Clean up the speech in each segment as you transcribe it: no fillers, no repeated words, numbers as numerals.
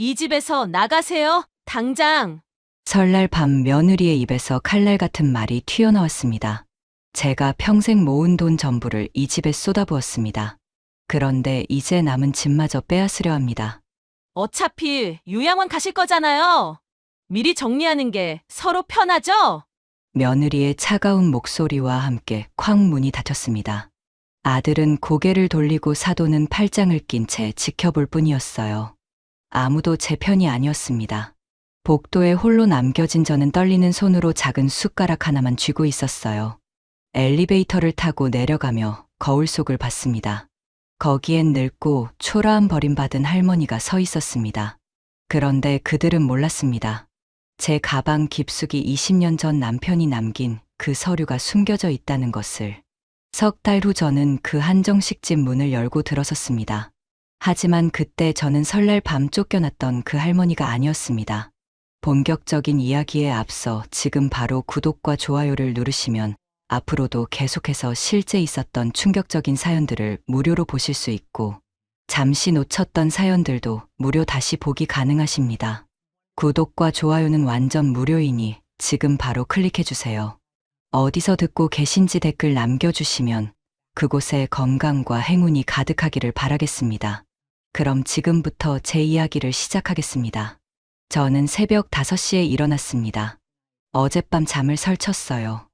이 집에서 나가세요. 당장. 설날 밤 며느리의 입에서 칼날 같은 말이 튀어나왔습니다. 제가 평생 모은 돈 전부를 이 집에 쏟아부었습니다. 그런데 이제 남은 집마저 빼앗으려 합니다. 어차피 요양원 가실 거잖아요. 미리 정리하는 게 서로 편하죠? 며느리의 차가운 목소리와 함께 쾅 문이 닫혔습니다. 아들은 고개를 돌리고 사돈은 팔짱을 낀 채 지켜볼 뿐이었어요. 아무도 제 편이 아니었습니다. 복도에 홀로 남겨진 저는 떨리는 손으로 작은 숟가락 하나만 쥐고 있었어요. 엘리베이터를 타고 내려가며 거울 속을 봤습니다. 거기엔 늙고 초라한 버림받은 할머니가 서 있었습니다. 그런데 그들은 몰랐습니다. 제 가방 깊숙이 20년 전 남편이 남긴 그 서류가 숨겨져 있다는 것을. 석 달 후 저는 그 한정식집 문을 열고 들어섰습니다. 하지만 그때 저는 설날 밤 쫓겨났던 그 할머니가 아니었습니다. 본격적인 이야기에 앞서 지금 바로 구독과 좋아요를 누르시면 앞으로도 계속해서 실제 있었던 충격적인 사연들을 무료로 보실 수 있고 잠시 놓쳤던 사연들도 무료 다시 보기 가능하십니다. 구독과 좋아요는 완전 무료이니 지금 바로 클릭해주세요. 어디서 듣고 계신지 댓글 남겨주시면 그곳에 건강과 행운이 가득하기를 바라겠습니다. 그럼 지금부터 제 이야기를 시작하겠습니다. 저는 새벽 5시에 일어났습니다. 어젯밤 잠을 설쳤어요.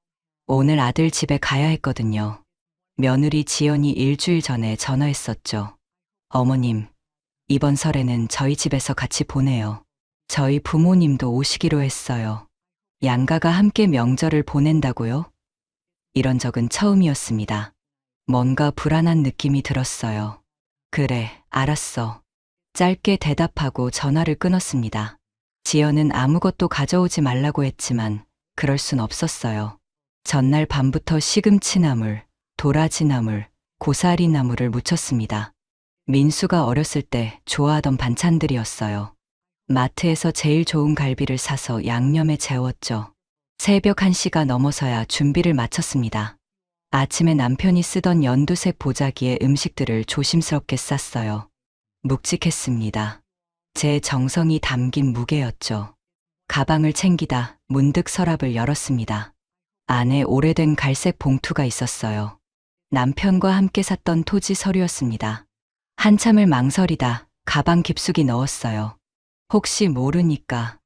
오늘 아들 집에 가야 했거든요. 며느리 지연이 일주일 전에 전화했었죠. 어머님, 이번 설에는 저희 집에서 같이 보내요. 저희 부모님도 오시기로 했어요. 양가가 함께 명절을 보낸다고요? 이런 적은 처음이었습니다. 뭔가 불안한 느낌이 들었어요. 그래, 알았어. 짧게 대답하고 전화를 끊었습니다. 지연은 아무것도 가져오지 말라고 했지만 그럴 순 없었어요. 전날 밤부터 시금치나물, 도라지나물, 고사리나물을 무쳤습니다. 민수가 어렸을 때 좋아하던 반찬들이었어요. 마트에서 제일 좋은 갈비를 사서 양념에 재웠죠. 새벽 1시가 넘어서야 준비를 마쳤습니다. 아침에 남편이 쓰던 연두색 보자기에 음식들을 조심스럽게 쌌어요. 묵직했습니다. 제 정성이 담긴 무게였죠. 가방을 챙기다 문득 서랍을 열었습니다. 안에 오래된 갈색 봉투가 있었어요. 남편과 함께 샀던 토지 서류였습니다. 한참을 망설이다 가방 깊숙이 넣었어요. 혹시 모르니까.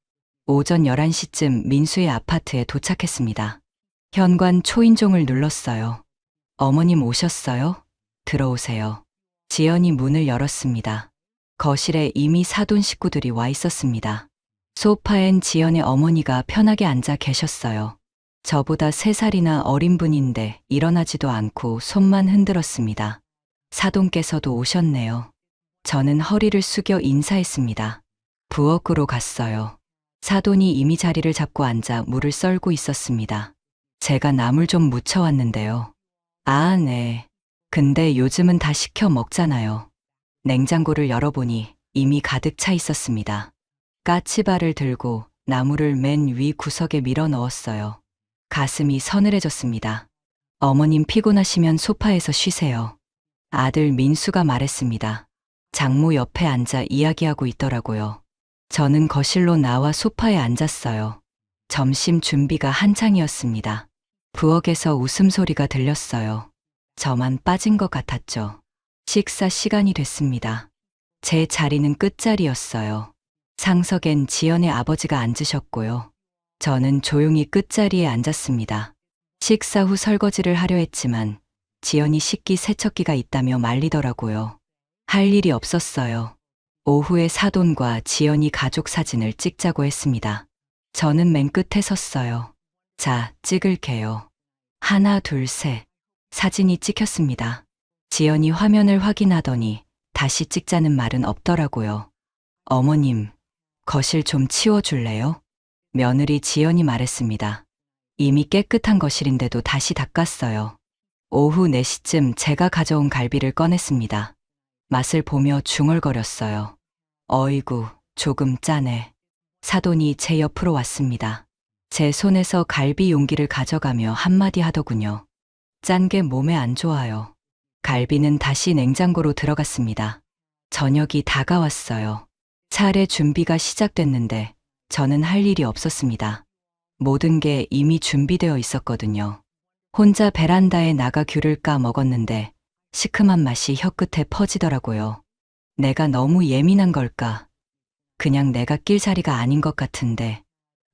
오전 11시쯤 민수의 아파트에 도착했습니다. 현관 초인종을 눌렀어요. 어머님 오셨어요? 들어오세요. 지연이 문을 열었습니다. 거실에 이미 사돈 식구들이 와 있었습니다. 소파엔 지연의 어머니가 편하게 앉아 계셨어요. 저보다 3살이나 어린 분인데 일어나지도 않고 손만 흔들었습니다. 사돈께서도 오셨네요. 저는 허리를 숙여 인사했습니다. 부엌으로 갔어요. 사돈이 이미 자리를 잡고 앉아 물을 썰고 있었습니다. 제가 나물 좀 무쳐왔는데요. 아, 네. 근데 요즘은 다 시켜 먹잖아요. 냉장고를 열어보니 이미 가득 차 있었습니다. 까치발을 들고 나물을 맨 위 구석에 밀어 넣었어요. 가슴이 서늘해졌습니다. 어머님 피곤하시면 소파에서 쉬세요. 아들 민수가 말했습니다. 장모 옆에 앉아 이야기하고 있더라고요. 저는 거실로 나와 소파에 앉았어요. 점심 준비가 한창이었습니다. 부엌에서 웃음소리가 들렸어요. 저만 빠진 것 같았죠. 식사 시간이 됐습니다. 제 자리는 끝자리였어요. 상석엔 지연의 아버지가 앉으셨고요. 저는 조용히 끝자리에 앉았습니다. 식사 후 설거지를 하려 했지만 지연이 식기 세척기가 있다며 말리더라고요. 할 일이 없었어요. 오후에 사돈과 지연이 가족 사진을 찍자고 했습니다. 저는 맨 끝에 섰어요. 자, 찍을게요. 하나, 둘, 셋. 사진이 찍혔습니다. 지연이 화면을 확인하더니 다시 찍자는 말은 없더라고요. 어머님, 거실 좀 치워줄래요? 며느리 지연이 말했습니다. 이미 깨끗한 거실인데도 다시 닦았어요. 오후 4시쯤 제가 가져온 갈비를 꺼냈습니다. 맛을 보며 중얼거렸어요. 어이구, 조금 짜네. 사돈이 제 옆으로 왔습니다. 제 손에서 갈비 용기를 가져가며 한마디 하더군요. 짠 게 몸에 안 좋아요. 갈비는 다시 냉장고로 들어갔습니다. 저녁이 다가왔어요. 차례 준비가 시작됐는데 저는 할 일이 없었습니다. 모든 게 이미 준비되어 있었거든요. 혼자 베란다에 나가 귤을 까 먹었는데 시큼한 맛이 혀끝에 퍼지더라고요. 내가 너무 예민한 걸까? 그냥 내가 낄 자리가 아닌 것 같은데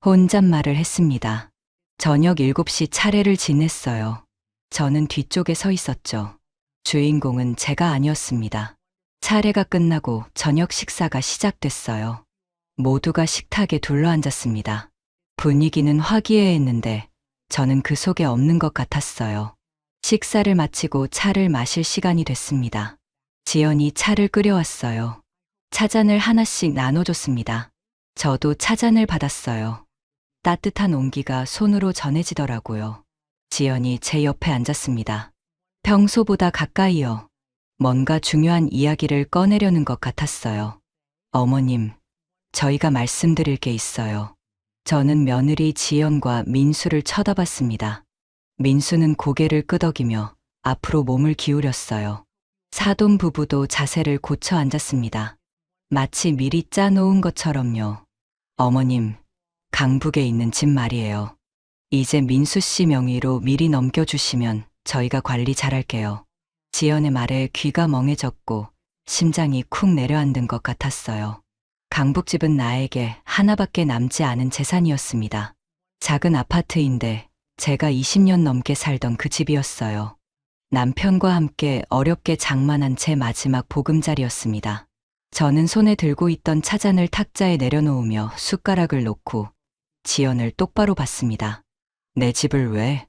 혼잣말을 했습니다. 저녁 7시 차례를 지냈어요. 저는 뒤쪽에 서 있었죠. 주인공은 제가 아니었습니다. 차례가 끝나고 저녁 식사가 시작됐어요. 모두가 식탁에 둘러앉았습니다. 분위기는 화기애애했는데 저는 그 속에 없는 것 같았어요. 식사를 마치고 차를 마실 시간이 됐습니다. 지연이 차를 끓여왔어요. 차잔을 하나씩 나눠줬습니다. 저도 차잔을 받았어요. 따뜻한 온기가 손으로 전해지더라고요. 지연이 제 옆에 앉았습니다. 평소보다 가까이요. 뭔가 중요한 이야기를 꺼내려는 것 같았어요. 어머님, 저희가 말씀드릴 게 있어요. 저는 며느리 지연과 민수를 쳐다봤습니다. 민수는 고개를 끄덕이며 앞으로 몸을 기울였어요. 사돈 부부도 자세를 고쳐 앉았습니다. 마치 미리 짜놓은 것처럼요. 어머님, 강북에 있는 집 말이에요. 이제 민수 씨 명의로 미리 넘겨주시면 저희가 관리 잘할게요. 지연의 말에 귀가 멍해졌고 심장이 쿵 내려앉은 것 같았어요. 강북집은 나에게 하나밖에 남지 않은 재산이었습니다. 작은 아파트인데 제가 20년 넘게 살던 그 집이었어요. 남편과 함께 어렵게 장만한 제 마지막 보금자리였습니다. 저는 손에 들고 있던 차잔을 탁자에 내려놓으며 숟가락을 놓고 지연을 똑바로 봤습니다. 내 집을 왜?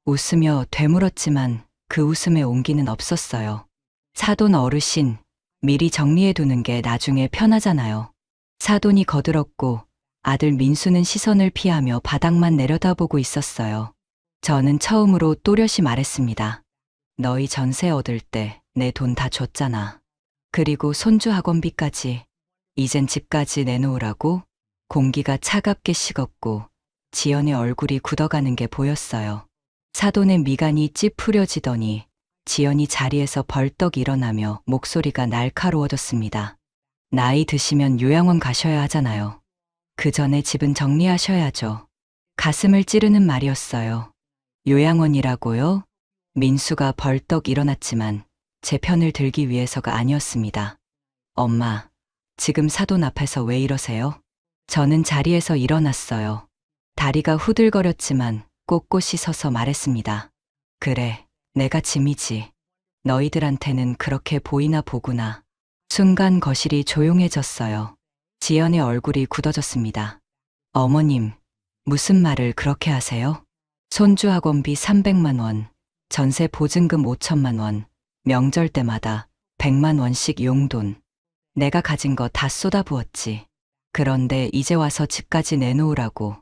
웃으며 되물었지만 그 웃음에 온기는 없었어요. 사돈 어르신, 미리 정리해두는 게 나중에 편하잖아요. 사돈이 거들었고 아들 민수는 시선을 피하며 바닥만 내려다보고 있었어요. 저는 처음으로 또렷이 말했습니다. 너희 전세 얻을 때 내 돈 다 줬잖아. 그리고 손주 학원비까지. 이젠 집까지 내놓으라고? 공기가 차갑게 식었고 지연의 얼굴이 굳어가는 게 보였어요. 사돈의 미간이 찌푸려지더니 지연이 자리에서 벌떡 일어나며 목소리가 날카로워졌습니다. 나이 드시면 요양원 가셔야 하잖아요. 그 전에 집은 정리하셔야죠. 가슴을 찌르는 말이었어요. 요양원이라고요? 민수가 벌떡 일어났지만 제 편을 들기 위해서가 아니었습니다. 엄마, 지금 사돈 앞에서 왜 이러세요? 저는 자리에서 일어났어요. 다리가 후들거렸지만 꼿꼿이 서서 말했습니다. 그래, 내가 짐이지. 너희들한테는 그렇게 보이나 보구나. 순간 거실이 조용해졌어요. 지연의 얼굴이 굳어졌습니다. 어머님, 무슨 말을 그렇게 하세요? 손주 학원비 300만 원, 전세 보증금 5천만 원, 명절 때마다 100만 원씩 용돈. 내가 가진 거 다 쏟아부었지. 그런데 이제 와서 집까지 내놓으라고.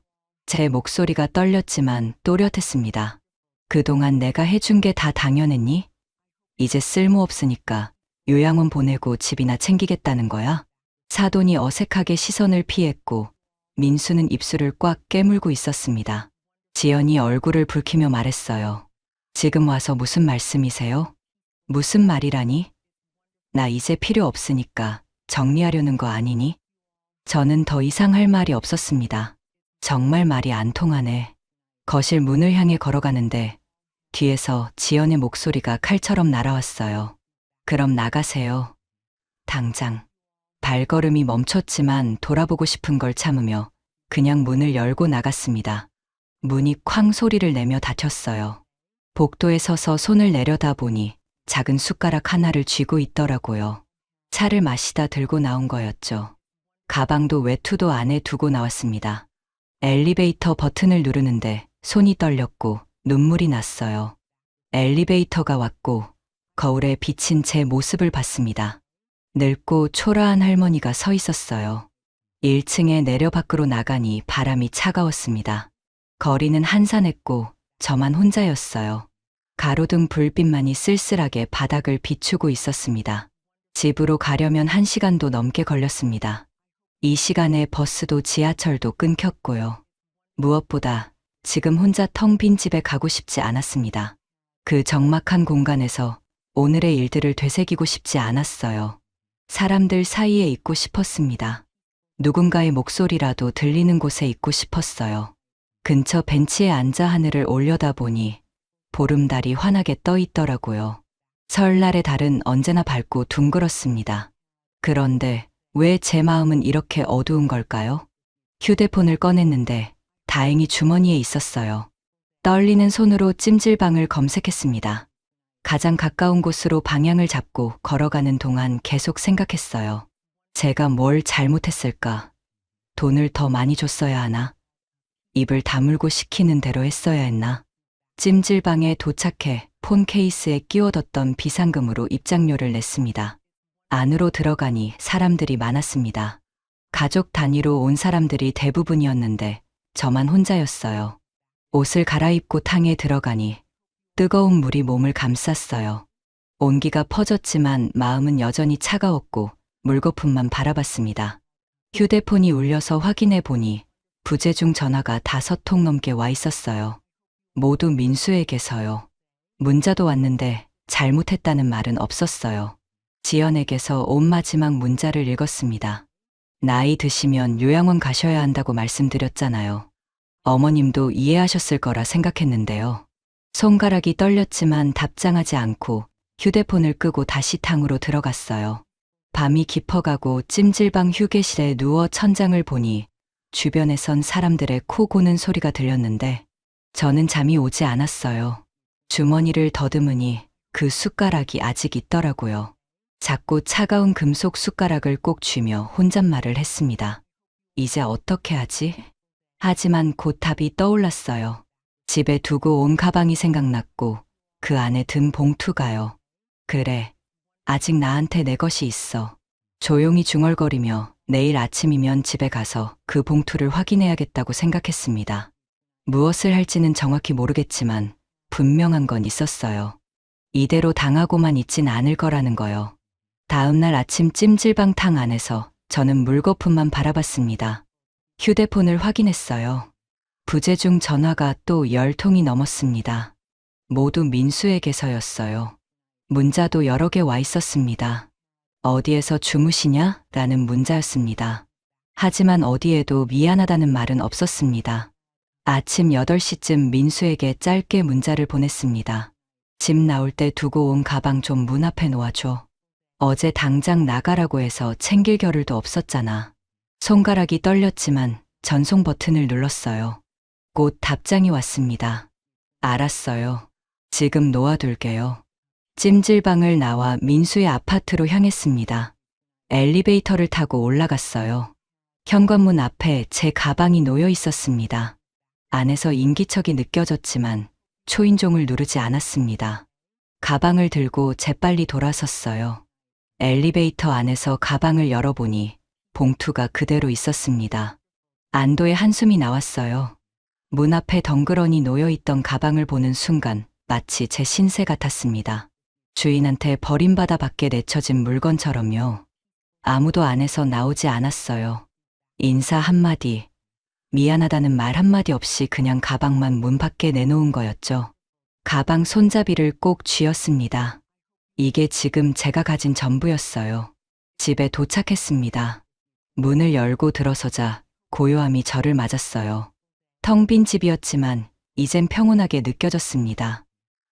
제 목소리가 떨렸지만 또렷했습니다. 그동안 내가 해준 게 다 당연했니? 이제 쓸모없으니까 요양원 보내고 집이나 챙기겠다는 거야? 사돈이 어색하게 시선을 피했고 민수는 입술을 꽉 깨물고 있었습니다. 지연이 얼굴을 붉히며 말했어요. 지금 와서 무슨 말씀이세요? 무슨 말이라니? 나 이제 필요 없으니까 정리하려는 거 아니니? 저는 더 이상 할 말이 없었습니다. 정말 말이 안 통하네. 거실 문을 향해 걸어가는데 뒤에서 지연의 목소리가 칼처럼 날아왔어요. 그럼 나가세요. 당장. 발걸음이 멈췄지만 돌아보고 싶은 걸 참으며 그냥 문을 열고 나갔습니다. 문이 쾅 소리를 내며 닫혔어요. 복도에 서서 손을 내려다 보니 작은 숟가락 하나를 쥐고 있더라고요. 차를 마시다 들고 나온 거였죠. 가방도 외투도 안에 두고 나왔습니다. 엘리베이터 버튼을 누르는데 손이 떨렸고 눈물이 났어요. 엘리베이터가 왔고 거울에 비친 제 모습을 봤습니다. 늙고 초라한 할머니가 서 있었어요. 1층에 내려 밖으로 나가니 바람이 차가웠습니다. 거리는 한산했고 저만 혼자였어요. 가로등 불빛만이 쓸쓸하게 바닥을 비추고 있었습니다. 집으로 가려면 1시간도 넘게 걸렸습니다. 이 시간에 버스도 지하철도 끊겼고요. 무엇보다 지금 혼자 텅 빈 집에 가고 싶지 않았습니다. 그 적막한 공간에서 오늘의 일들을 되새기고 싶지 않았어요. 사람들 사이에 있고 싶었습니다. 누군가의 목소리라도 들리는 곳에 있고 싶었어요. 근처 벤치에 앉아 하늘을 올려다보니 보름달이 환하게 떠 있더라고요. 설날의 달은 언제나 밝고 둥그렇습니다. 그런데 왜 제 마음은 이렇게 어두운 걸까요? 휴대폰을 꺼냈는데 다행히 주머니에 있었어요. 떨리는 손으로 찜질방을 검색했습니다. 가장 가까운 곳으로 방향을 잡고 걸어가는 동안 계속 생각했어요. 제가 뭘 잘못했을까? 돈을 더 많이 줬어야 하나? 입을 다물고 시키는 대로 했어야 했나? 찜질방에 도착해 폰 케이스에 끼워뒀던 비상금으로 입장료를 냈습니다. 안으로 들어가니 사람들이 많았습니다. 가족 단위로 온 사람들이 대부분이었는데 저만 혼자였어요. 옷을 갈아입고 탕에 들어가니 뜨거운 물이 몸을 감쌌어요. 온기가 퍼졌지만 마음은 여전히 차가웠고 물거품만 바라봤습니다. 휴대폰이 울려서 확인해 보니 부재중 전화가 5통 넘게 와 있었어요. 모두 민수에게서요. 문자도 왔는데 잘못했다는 말은 없었어요. 지연에게서 온 마지막 문자를 읽었습니다. 나이 드시면 요양원 가셔야 한다고 말씀드렸잖아요. 어머님도 이해하셨을 거라 생각했는데요. 손가락이 떨렸지만 답장하지 않고 휴대폰을 끄고 다시 탕으로 들어갔어요. 밤이 깊어가고 찜질방 휴게실에 누워 천장을 보니 주변에선 사람들의 코 고는 소리가 들렸는데 저는 잠이 오지 않았어요. 주머니를 더듬으니 그 숟가락이 아직 있더라고요. 작고 차가운 금속 숟가락을 꼭 쥐며 혼잣말을 했습니다. 이제 어떻게 하지? 하지만 곧 답이 떠올랐어요. 집에 두고 온 가방이 생각났고 그 안에 든 봉투가요. 그래, 아직 나한테 내 것이 있어. 조용히 중얼거리며 내일 아침이면 집에 가서 그 봉투를 확인해야겠다고 생각했습니다. 무엇을 할지는 정확히 모르겠지만 분명한 건 있었어요. 이대로 당하고만 있진 않을 거라는 거요. 다음 날 아침 찜질방 탕 안에서 저는 물거품만 바라봤습니다. 휴대폰을 확인했어요. 부재중 전화가 또 10통이 넘었습니다. 모두 민수에게서였어요. 문자도 여러 개 와 있었습니다. 어디에서 주무시냐? 라는 문자였습니다. 하지만 어디에도 미안하다는 말은 없었습니다. 아침 8시쯤 민수에게 짧게 문자를 보냈습니다. 집 나올 때 두고 온 가방 좀 문 앞에 놓아줘. 어제 당장 나가라고 해서 챙길 겨를도 없었잖아. 손가락이 떨렸지만 전송 버튼을 눌렀어요. 곧 답장이 왔습니다. 알았어요. 지금 놓아둘게요. 찜질방을 나와 민수의 아파트로 향했습니다. 엘리베이터를 타고 올라갔어요. 현관문 앞에 제 가방이 놓여 있었습니다. 안에서 인기척이 느껴졌지만 초인종을 누르지 않았습니다. 가방을 들고 재빨리 돌아섰어요. 엘리베이터 안에서 가방을 열어보니 봉투가 그대로 있었습니다. 안도의 한숨이 나왔어요. 문 앞에 덩그러니 놓여있던 가방을 보는 순간 마치 제 신세 같았습니다. 주인한테 버림받아 밖에 내쳐진 물건처럼요. 아무도 안에서 나오지 않았어요. 인사 한마디, 미안하다는 말 한마디 없이 그냥 가방만 문 밖에 내놓은 거였죠. 가방 손잡이를 꼭 쥐었습니다. 이게 지금 제가 가진 전부였어요. 집에 도착했습니다. 문을 열고 들어서자 고요함이 저를 맞았어요. 텅 빈 집이었지만 이젠 평온하게 느껴졌습니다.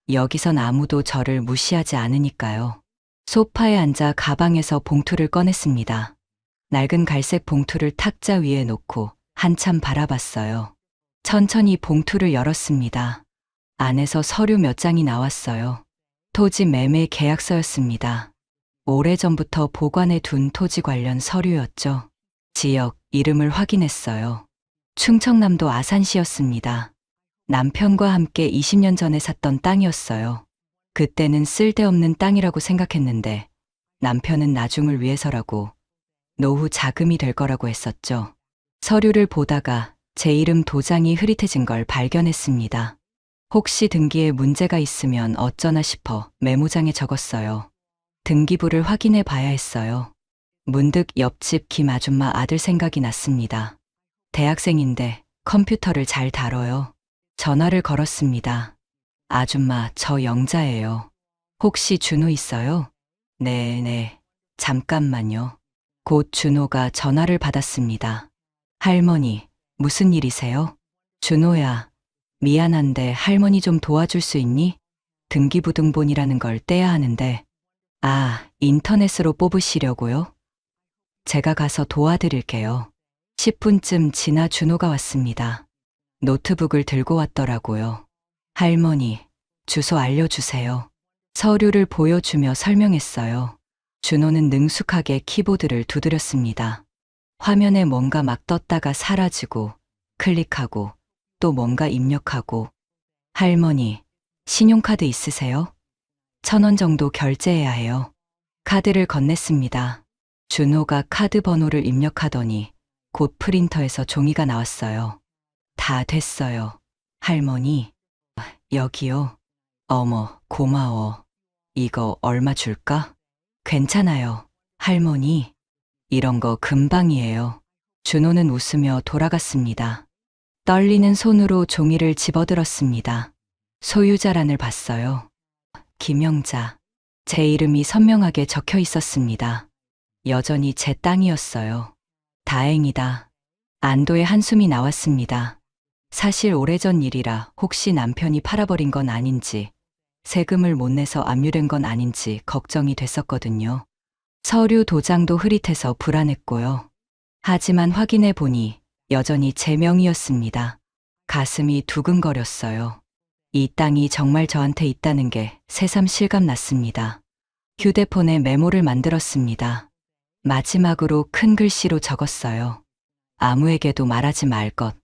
여기선 아무도 저를 무시하지 않으니까요. 소파에 앉아 가방에서 봉투를 꺼냈습니다. 낡은 갈색 봉투를 탁자 위에 놓고 한참 바라봤어요. 천천히 봉투를 열었습니다. 안에서 서류 몇 장이 나왔어요. 토지 매매 계약서였습니다. 오래전부터 보관해 둔 토지 관련 서류였죠. 지역, 이름을 확인했어요. 충청남도 아산시였습니다. 남편과 함께 20년 전에 샀던 땅이었어요. 그때는 쓸데없는 땅이라고 생각했는데 남편은 나중을 위해서라고 노후 자금이 될 거라고 했었죠. 서류를 보다가 제 이름 도장이 흐릿해진 걸 발견했습니다. 혹시 등기에 문제가 있으면 어쩌나 싶어 메모장에 적었어요. 등기부를 확인해 봐야 했어요. 문득 옆집 김 아줌마 아들 생각이 났습니다. 대학생인데 컴퓨터를 잘 다뤄요. 전화를 걸었습니다. 아줌마, 저 영자예요. 혹시 준호 있어요? 네네. 잠깐만요. 곧 준호가 전화를 받았습니다. 할머니, 무슨 일이세요? 준호야, 미안한데 할머니 좀 도와줄 수 있니? 등기부등본이라는 걸 떼야 하는데. 아, 인터넷으로 뽑으시려고요? 제가 가서 도와드릴게요. 10분쯤 지나 준호가 왔습니다. 노트북을 들고 왔더라고요. 할머니, 주소 알려주세요. 서류를 보여주며 설명했어요. 준호는 능숙하게 키보드를 두드렸습니다. 화면에 뭔가 막 떴다가 사라지고, 클릭하고, 또 뭔가 입력하고. 할머니, 신용카드 있으세요? 1,000원 정도 결제해야 해요. 카드를 건넸습니다. 준호가 카드 번호를 입력하더니 곧 프린터에서 종이가 나왔어요. 다 됐어요. 할머니, 여기요. 어머, 고마워. 이거 얼마 줄까? 괜찮아요. 할머니, 이런 거 금방이에요. 준호는 웃으며 돌아갔습니다. 떨리는 손으로 종이를 집어들었습니다. 소유자란을 봤어요. 김영자. 제 이름이 선명하게 적혀 있었습니다. 여전히 제 땅이었어요. 다행이다. 안도의 한숨이 나왔습니다. 사실 오래전 일이라 혹시 남편이 팔아버린 건 아닌지, 세금을 못 내서 압류된 건 아닌지 걱정이 됐었거든요. 서류 도장도 흐릿해서 불안했고요. 하지만 확인해 보니 여전히 제 명의였습니다. 가슴이 두근거렸어요. 이 땅이 정말 저한테 있다는 게 새삼 실감 났습니다. 휴대폰에 메모를 만들었습니다. 마지막으로 큰 글씨로 적었어요. 아무에게도 말하지 말 것.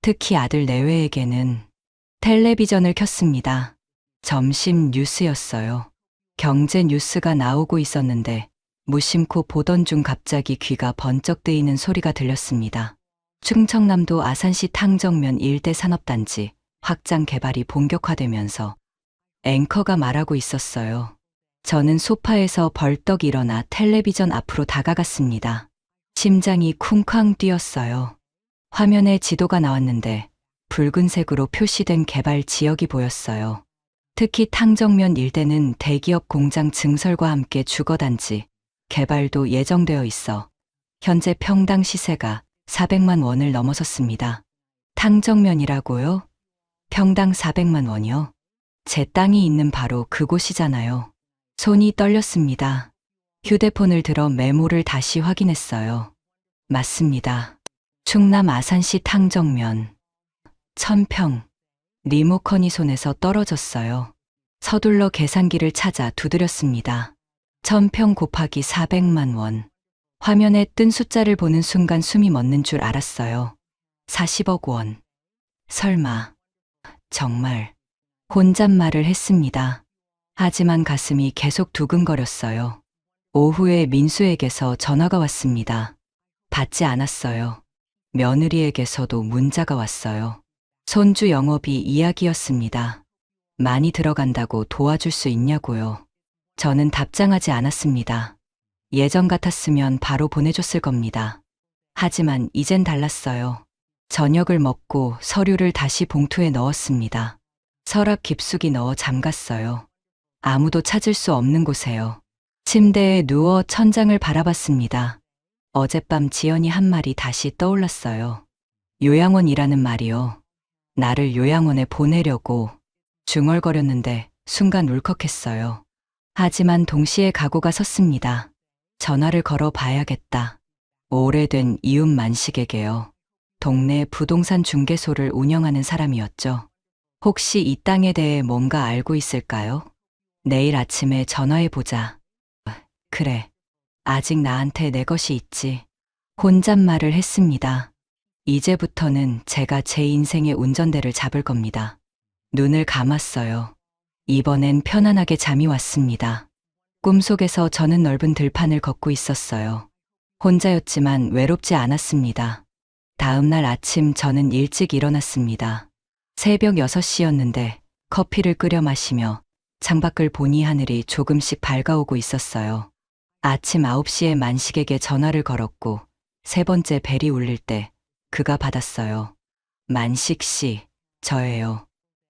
특히 아들 내외에게는. 텔레비전을 켰습니다. 점심 뉴스였어요. 경제 뉴스가 나오고 있었는데 무심코 보던 중 갑자기 귀가 번쩍 뜨이는 소리가 들렸습니다. 충청남도 아산시 탕정면 일대 산업단지 확장 개발이 본격화되면서 앵커가 말하고 있었어요. 저는 소파에서 벌떡 일어나 텔레비전 앞으로 다가갔습니다. 심장이 쿵쾅 뛰었어요. 화면에 지도가 나왔는데 붉은색으로 표시된 개발 지역이 보였어요. 특히 탕정면 일대는 대기업 공장 증설과 함께 주거단지, 개발도 예정되어 있어 현재 평당 시세가 400만 원을 넘어섰습니다. 탕정면이라고요? 평당 400만 원이요? 제 땅이 있는 바로 그곳이잖아요. 손이 떨렸습니다. 휴대폰을 들어 메모를 다시 확인했어요. 맞습니다. 충남 아산시 탕정면. 1000평. 리모컨이 손에서 떨어졌어요. 서둘러 계산기를 찾아 두드렸습니다. 1000평 곱하기 400만 원. 화면에 뜬 숫자를 보는 순간 숨이 멎는 줄 알았어요. 40억 원. 설마. 정말. 혼잣말을 했습니다. 하지만 가슴이 계속 두근거렸어요. 오후에 민수에게서 전화가 왔습니다. 받지 않았어요. 며느리에게서도 문자가 왔어요. 손주 영업이 이야기였습니다. 많이 들어간다고 도와줄 수 있냐고요. 저는 답장하지 않았습니다. 예전 같았으면 바로 보내줬을 겁니다. 하지만 이젠 달랐어요. 저녁을 먹고 서류를 다시 봉투에 넣었습니다. 서랍 깊숙이 넣어 잠갔어요. 아무도 찾을 수 없는 곳에요. 침대에 누워 천장을 바라봤습니다. 어젯밤 지연이 한 말이 다시 떠올랐어요. 요양원이라는 말이요. 나를 요양원에 보내려고. 중얼거렸는데 순간 울컥했어요. 하지만 동시에 각오가 섰습니다. 전화를 걸어 봐야겠다. 오래된 이웃 만식에게요. 동네 부동산 중개소를 운영하는 사람이었죠. 혹시 이 땅에 대해 뭔가 알고 있을까요? 내일 아침에 전화해보자. 그래. 아직 나한테 내 것이 있지. 혼잣말을 했습니다. 이제부터는 제가 제 인생의 운전대를 잡을 겁니다. 눈을 감았어요. 이번엔 편안하게 잠이 왔습니다. 꿈속에서 저는 넓은 들판을 걷고 있었어요. 혼자였지만 외롭지 않았습니다. 다음 날 아침 저는 일찍 일어났습니다. 새벽 6시였는데 커피를 끓여 마시며 창밖을 보니 하늘이 조금씩 밝아오고 있었어요. 아침 9시에 만식에게 전화를 걸었고 3번째 벨이 울릴 때 그가 받았어요. 만식 씨, 저예요.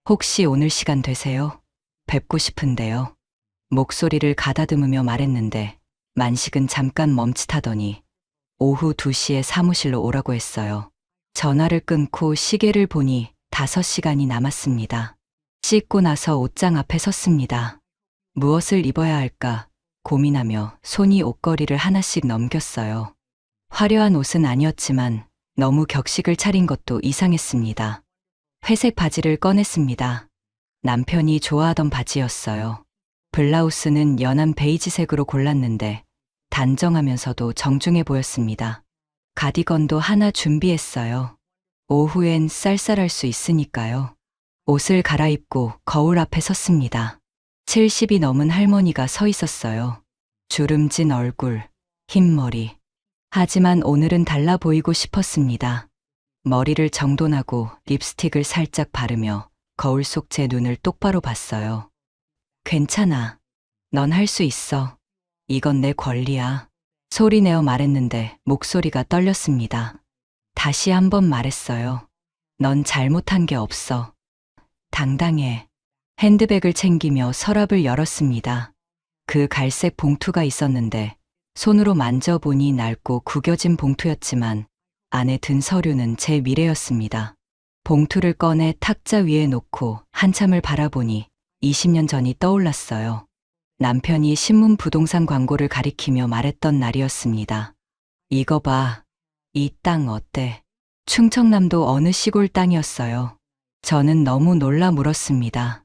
혹시 오늘 시간 되세요? 뵙고 싶은데요. 목소리를 가다듬으며 말했는데 만식은 잠깐 멈칫하더니 오후 2시에 사무실로 오라고 했어요. 전화를 끊고 시계를 보니 5시간이 남았습니다. 씻고 나서 옷장 앞에 섰습니다. 무엇을 입어야 할까 고민하며 손이 옷걸이를 하나씩 넘겼어요. 화려한 옷은 아니었지만 너무 격식을 차린 것도 이상했습니다. 회색 바지를 꺼냈습니다. 남편이 좋아하던 바지였어요. 블라우스는 연한 베이지색으로 골랐는데 단정하면서도 정중해 보였습니다. 가디건도 하나 준비했어요. 오후엔 쌀쌀할 수 있으니까요. 옷을 갈아입고 거울 앞에 섰습니다. 70이 넘은 할머니가 서 있었어요. 주름진 얼굴, 흰 머리. 하지만 오늘은 달라 보이고 싶었습니다. 머리를 정돈하고 립스틱을 살짝 바르며 거울 속 제 눈을 똑바로 봤어요. 괜찮아. 넌 할 수 있어. 이건 내 권리야. 소리내어 말했는데 목소리가 떨렸습니다. 다시 한번 말했어요. 넌 잘못한 게 없어. 당당해. 핸드백을 챙기며 서랍을 열었습니다. 그 갈색 봉투가 있었는데 손으로 만져보니 낡고 구겨진 봉투였지만 안에 든 서류는 제 미래였습니다. 봉투를 꺼내 탁자 위에 놓고 한참을 바라보니 20년 전이 떠올랐어요. 남편이 신문 부동산 광고를 가리키며 말했던 날이었습니다. 이거 봐. 이 땅 어때? 충청남도 어느 시골 땅이었어요. 저는 너무 놀라 물었습니다.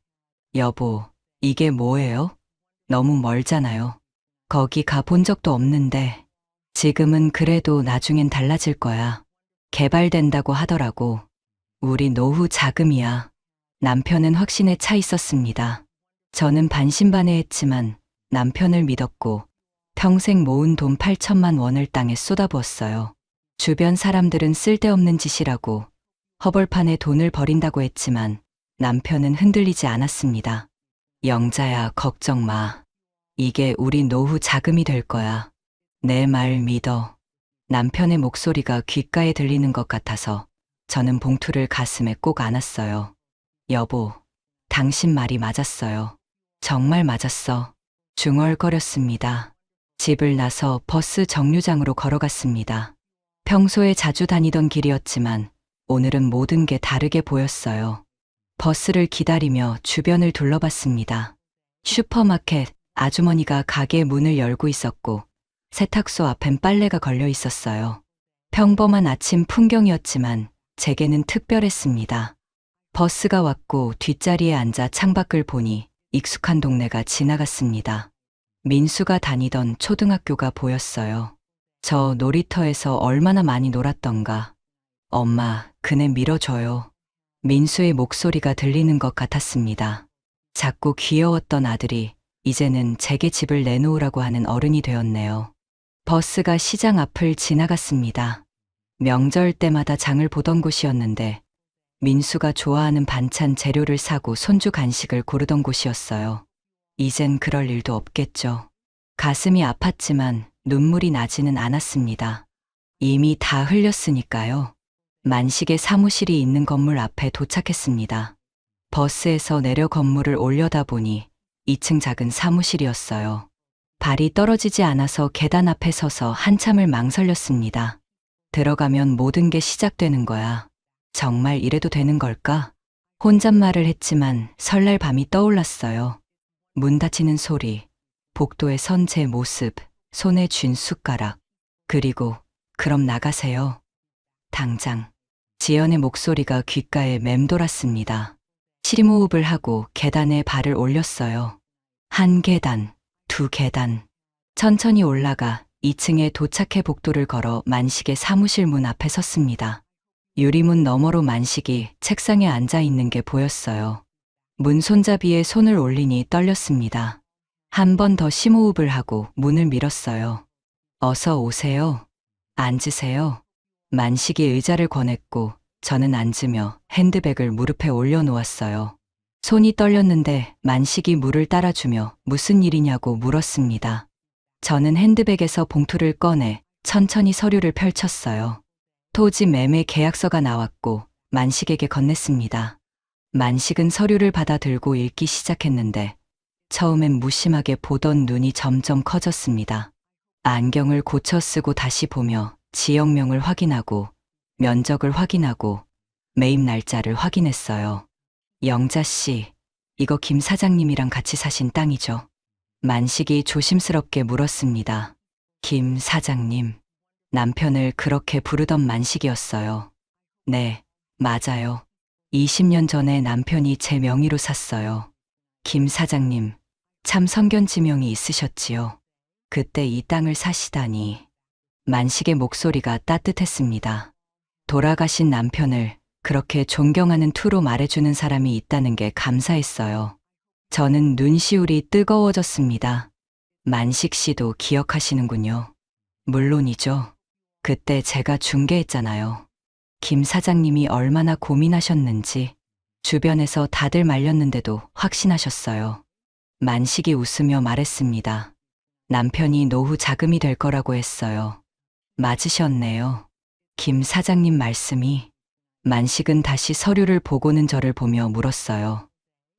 여보, 이게 뭐예요? 너무 멀잖아요. 거기 가본 적도 없는데. 지금은 그래도 나중엔 달라질 거야. 개발된다고 하더라고. 우리 노후 자금이야. 남편은 확신에 차 있었습니다. 저는 반신반의했지만 남편을 믿었고 평생 모은 돈 8천만 원을 땅에 쏟아부었어요. 주변 사람들은 쓸데없는 짓이라고 허벌판에 돈을 버린다고 했지만 남편은 흔들리지 않았습니다. 영자야, 걱정 마. 이게 우리 노후 자금이 될 거야. 내 말 믿어. 남편의 목소리가 귓가에 들리는 것 같아서 저는 봉투를 가슴에 꼭 안았어요. 여보, 당신 말이 맞았어요. 정말 맞았어. 중얼거렸습니다. 집을 나서 버스 정류장으로 걸어갔습니다. 평소에 자주 다니던 길이었지만 오늘은 모든 게 다르게 보였어요. 버스를 기다리며 주변을 둘러봤습니다. 슈퍼마켓 아주머니가 가게 문을 열고 있었고 세탁소 앞엔 빨래가 걸려 있었어요. 평범한 아침 풍경이었지만 제게는 특별했습니다. 버스가 왔고 뒷자리에 앉아 창밖을 보니 익숙한 동네가 지나갔습니다. 민수가 다니던 초등학교가 보였어요. 저 놀이터에서 얼마나 많이 놀았던가. 엄마, 그네 밀어줘요. 민수의 목소리가 들리는 것 같았습니다. 작고 귀여웠던 아들이 이제는 제게 집을 내놓으라고 하는 어른이 되었네요. 버스가 시장 앞을 지나갔습니다. 명절 때마다 장을 보던 곳이었는데 민수가 좋아하는 반찬 재료를 사고 손주 간식을 고르던 곳이었어요. 이젠 그럴 일도 없겠죠. 가슴이 아팠지만 눈물이 나지는 않았습니다. 이미 다 흘렸으니까요. 만식의 사무실이 있는 건물 앞에 도착했습니다. 버스에서 내려 건물을 올려다보니 2층 작은 사무실이었어요. 발이 떨어지지 않아서 계단 앞에 서서 한참을 망설였습니다. 들어가면 모든 게 시작되는 거야. 정말 이래도 되는 걸까? 혼잣말을 했지만 설날 밤이 떠올랐어요. 문 닫히는 소리, 복도에 선 제 모습, 손에 쥔 숟가락, 그리고 그럼 나가세요. 당장. 지연의 목소리가 귓가에 맴돌았습니다. 심호흡을 하고 계단에 발을 올렸어요. 한 계단, 두 계단. 천천히 올라가 2층에 도착해 복도를 걸어 만식의 사무실 문 앞에 섰습니다. 유리문 너머로 만식이 책상에 앉아 있는 게 보였어요. 문 손잡이에 손을 올리니 떨렸습니다. 한 번 더 심호흡을 하고 문을 밀었어요. 어서 오세요. 앉으세요. 만식이 의자를 권했고 저는 앉으며 핸드백을 무릎에 올려놓았어요. 손이 떨렸는데 만식이 물을 따라주며 무슨 일이냐고 물었습니다. 저는 핸드백에서 봉투를 꺼내 천천히 서류를 펼쳤어요. 토지 매매 계약서가 나왔고 만식에게 건넸습니다. 만식은 서류를 받아 들고 읽기 시작했는데 처음엔 무심하게 보던 눈이 점점 커졌습니다. 안경을 고쳐 쓰고 다시 보며 지역명을 확인하고 면적을 확인하고 매입 날짜를 확인했어요. 영자 씨, 이거 김 사장님이랑 같이 사신 땅이죠? 만식이 조심스럽게 물었습니다. 김 사장님. 남편을 그렇게 부르던 만식이었어요. 네, 맞아요. 20년 전에 남편이 제 명의로 샀어요. 김 사장님, 참 성견지명이 있으셨지요. 그때 이 땅을 사시다니. 만식의 목소리가 따뜻했습니다. 돌아가신 남편을 그렇게 존경하는 투로 말해주는 사람이 있다는 게 감사했어요. 저는 눈시울이 뜨거워졌습니다. 만식 씨도 기억하시는군요. 물론이죠. 그때 제가 중개했잖아요. 김 사장님이 얼마나 고민하셨는지 주변에서 다들 말렸는데도 확신하셨어요. 만식이 웃으며 말했습니다. 남편이 노후 자금이 될 거라고 했어요. 맞으셨네요. 김 사장님 말씀이. 만식은 다시 서류를 보고는 저를 보며 물었어요.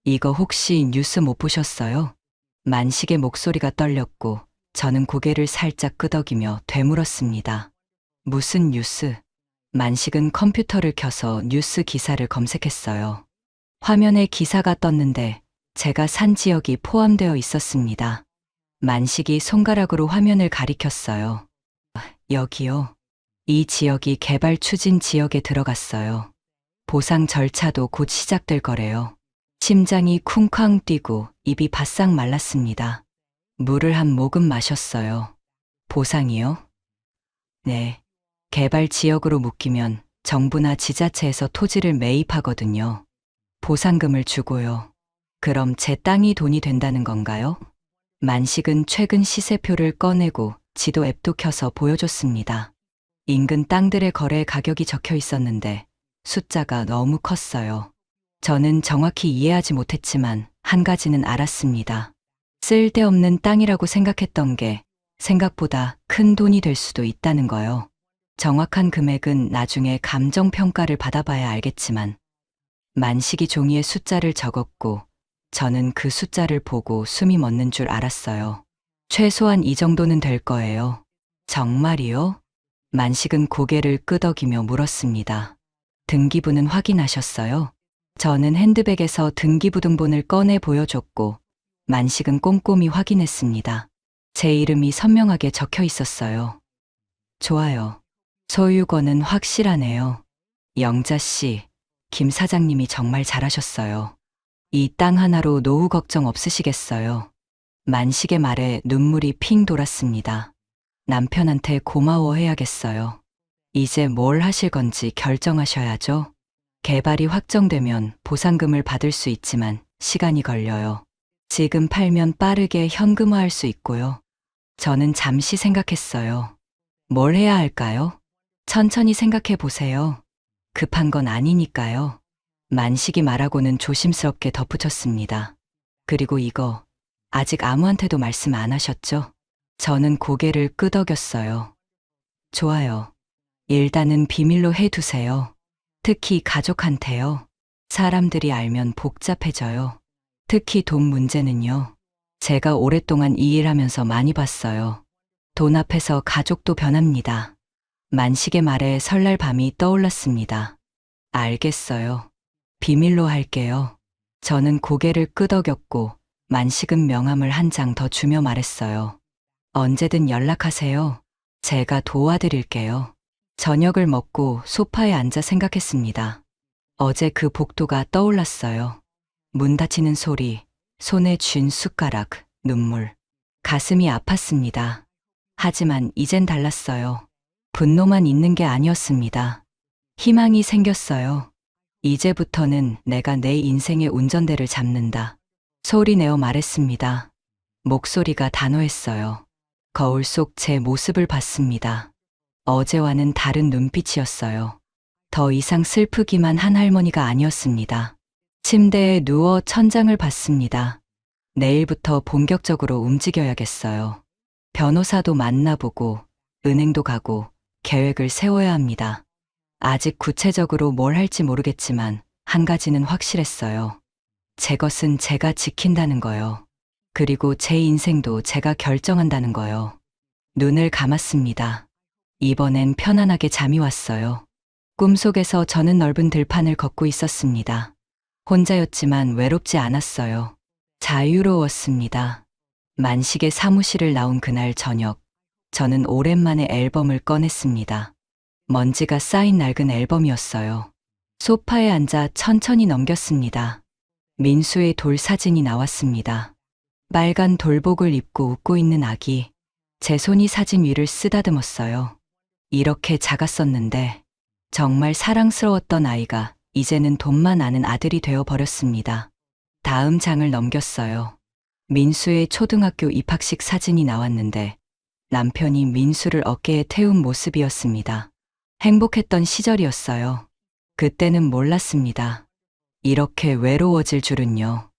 이거 혹시 뉴스 못 보셨어요? 만식의 목소리가 떨렸고 저는 고개를 살짝 끄덕이며 되물었습니다. 무슨 뉴스? 만식은 컴퓨터를 켜서 뉴스 기사를 검색했어요. 화면에 기사가 떴는데 제가 산 지역이 포함되어 있었습니다. 만식이 손가락으로 화면을 가리켰어요. 여기요. 이 지역이 개발 추진 지역에 들어갔어요. 보상 절차도 곧 시작될 거래요. 심장이 쿵쾅 뛰고 입이 바싹 말랐습니다. 물을 한 모금 마셨어요. 보상이요? 네. 개발 지역으로 묶이면 정부나 지자체에서 토지를 매입하거든요. 보상금을 주고요. 그럼 제 땅이 돈이 된다는 건가요? 만식은 최근 시세표를 꺼내고 지도 앱도 켜서 보여줬습니다. 인근 땅들의 거래 가격이 적혀 있었는데 숫자가 너무 컸어요. 저는 정확히 이해하지 못했지만 한 가지는 알았습니다. 쓸데없는 땅이라고 생각했던 게 생각보다 큰 돈이 될 수도 있다는 거요. 정확한 금액은 나중에 감정평가를 받아봐야 알겠지만 만식이 종이에 숫자를 적었고 저는 그 숫자를 보고 숨이 멎는 줄 알았어요. 최소한 이 정도는 될 거예요. 정말이요? 만식은 고개를 끄덕이며 물었습니다. 등기부는 확인하셨어요? 저는 핸드백에서 등기부등본을 꺼내 보여줬고 만식은 꼼꼼히 확인했습니다. 제 이름이 선명하게 적혀 있었어요. 좋아요. 소유권은 확실하네요. 영자 씨, 김 사장님이 정말 잘하셨어요. 이 땅 하나로 노후 걱정 없으시겠어요? 만식의 말에 눈물이 핑 돌았습니다. 남편한테 고마워해야겠어요. 이제 뭘 하실 건지 결정하셔야죠. 개발이 확정되면 보상금을 받을 수 있지만 시간이 걸려요. 지금 팔면 빠르게 현금화할 수 있고요. 저는 잠시 생각했어요. 뭘 해야 할까요? 천천히 생각해 보세요. 급한 건 아니니까요. 만식이 말하고는 조심스럽게 덧붙였습니다. 그리고 이거 아직 아무한테도 말씀 안 하셨죠? 저는 고개를 끄덕였어요. 좋아요. 일단은 비밀로 해두세요. 특히 가족한테요. 사람들이 알면 복잡해져요. 특히 돈 문제는요. 제가 오랫동안 이 일하면서 많이 봤어요. 돈 앞에서 가족도 변합니다. 만식의 말에 설날 밤이 떠올랐습니다. 알겠어요. 비밀로 할게요. 저는 고개를 끄덕였고 만식은 명함을 한 장 더 주며 말했어요. 언제든 연락하세요. 제가 도와드릴게요. 저녁을 먹고 소파에 앉아 생각했습니다. 어제 그 복도가 떠올랐어요. 문 닫히는 소리, 손에 쥔 숟가락, 눈물. 가슴이 아팠습니다. 하지만 이젠 달랐어요. 분노만 있는 게 아니었습니다. 희망이 생겼어요. 이제부터는 내가 내 인생의 운전대를 잡는다. 소리내어 말했습니다. 목소리가 단호했어요. 거울 속 제 모습을 봤습니다. 어제와는 다른 눈빛이었어요. 더 이상 슬프기만 한 할머니가 아니었습니다. 침대에 누워 천장을 봤습니다. 내일부터 본격적으로 움직여야겠어요. 변호사도 만나보고 은행도 가고 계획을 세워야 합니다. 아직 구체적으로 뭘 할지 모르겠지만 한 가지는 확실했어요. 제 것은 제가 지킨다는 거요. 그리고 제 인생도 제가 결정한다는 거요. 눈을 감았습니다. 이번엔 편안하게 잠이 왔어요. 꿈속에서 저는 넓은 들판을 걷고 있었습니다. 혼자였지만 외롭지 않았어요. 자유로웠습니다. 만식의 사무실을 나온 그날 저녁, 저는 오랜만에 앨범을 꺼냈습니다. 먼지가 쌓인 낡은 앨범이었어요. 소파에 앉아 천천히 넘겼습니다. 민수의 돌 사진이 나왔습니다. 빨간 돌복을 입고 웃고 있는 아기. 제 손이 사진 위를 쓰다듬었어요. 이렇게 작았었는데 정말 사랑스러웠던 아이가 이제는 돈만 아는 아들이 되어 버렸습니다. 다음 장을 넘겼어요. 민수의 초등학교 입학식 사진이 나왔는데 남편이 민수를 어깨에 태운 모습이었습니다. 행복했던 시절이었어요. 그때는 몰랐습니다. 이렇게 외로워질 줄은요.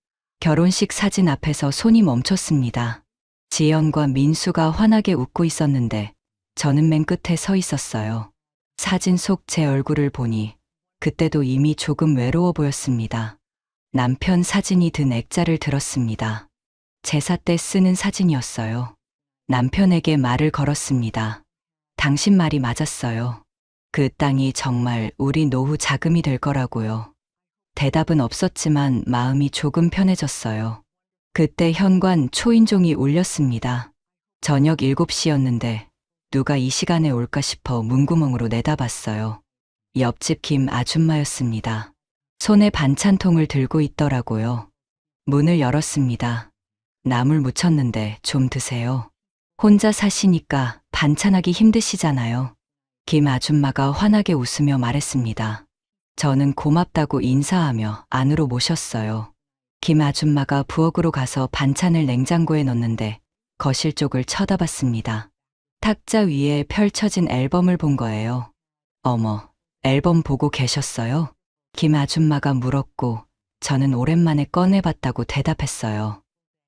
결혼식 사진 앞에서 손이 멈췄습니다. 지연과 민수가 환하게 웃고 있었는데 저는 맨 끝에 서 있었어요. 사진 속 제 얼굴을 보니 그때도 이미 조금 외로워 보였습니다. 남편 사진이 든 액자를 들었습니다. 제사 때 쓰는 사진이었어요. 남편에게 말을 걸었습니다. 당신 말이 맞았어요. 그 땅이 정말 우리 노후 자금이 될 거라고요. 대답은 없었지만 마음이 조금 편해졌어요. 그때 현관 초인종이 울렸습니다. 저녁 7시였는데 누가 이 시간에 올까 싶어 문구멍으로 내다봤어요. 옆집 김 아줌마였습니다. 손에 반찬통을 들고 있더라고요. 문을 열었습니다. 나물 무쳤는데 좀 드세요. 혼자 사시니까 반찬하기 힘드시잖아요. 김 아줌마가 환하게 웃으며 말했습니다. 저는 고맙다고 인사하며 안으로 모셨어요. 김 아줌마가 부엌으로 가서 반찬을 냉장고에 넣는데 거실 쪽을 쳐다봤습니다. 탁자 위에 펼쳐진 앨범을 본 거예요. 어머, 앨범 보고 계셨어요? 김 아줌마가 물었고 저는 오랜만에 꺼내봤다고 대답했어요.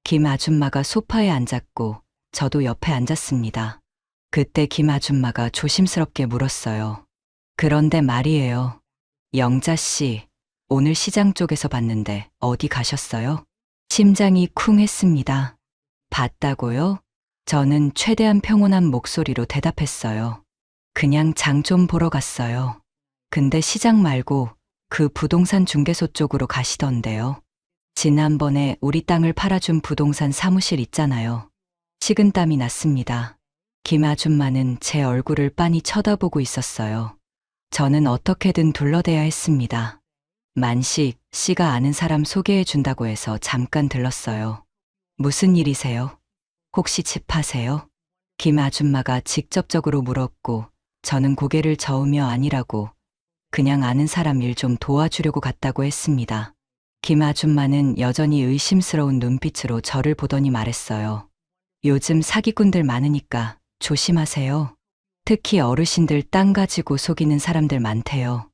김 아줌마가 소파에 앉았고 저도 옆에 앉았습니다. 그때 김 아줌마가 조심스럽게 물었어요. 그런데 말이에요. 영자 씨, 오늘 시장 쪽에서 봤는데 어디 가셨어요? 심장이 쿵 했습니다. 봤다고요? 저는 최대한 평온한 목소리로 대답했어요. 그냥 장 좀 보러 갔어요. 근데 시장 말고 그 부동산 중개소 쪽으로 가시던데요. 지난번에 우리 땅을 팔아준 부동산 사무실 있잖아요. 식은땀이 났습니다. 김 아줌마는 제 얼굴을 빤히 쳐다보고 있었어요. 저는 어떻게든 둘러대야 했습니다. 만식 씨가 아는 사람 소개해 준다고 해서 잠깐 들렀어요. 무슨 일이세요? 혹시 집 파세요? 김 아줌마가 직접적으로 물었고 저는 고개를 저으며 아니라고 그냥 아는 사람 일 좀 도와주려고 갔다고 했습니다. 김 아줌마는 여전히 의심스러운 눈빛으로 저를 보더니 말했어요. 요즘 사기꾼들 많으니까 조심하세요. 특히 어르신들 땅 가지고 속이는 사람들 많대요.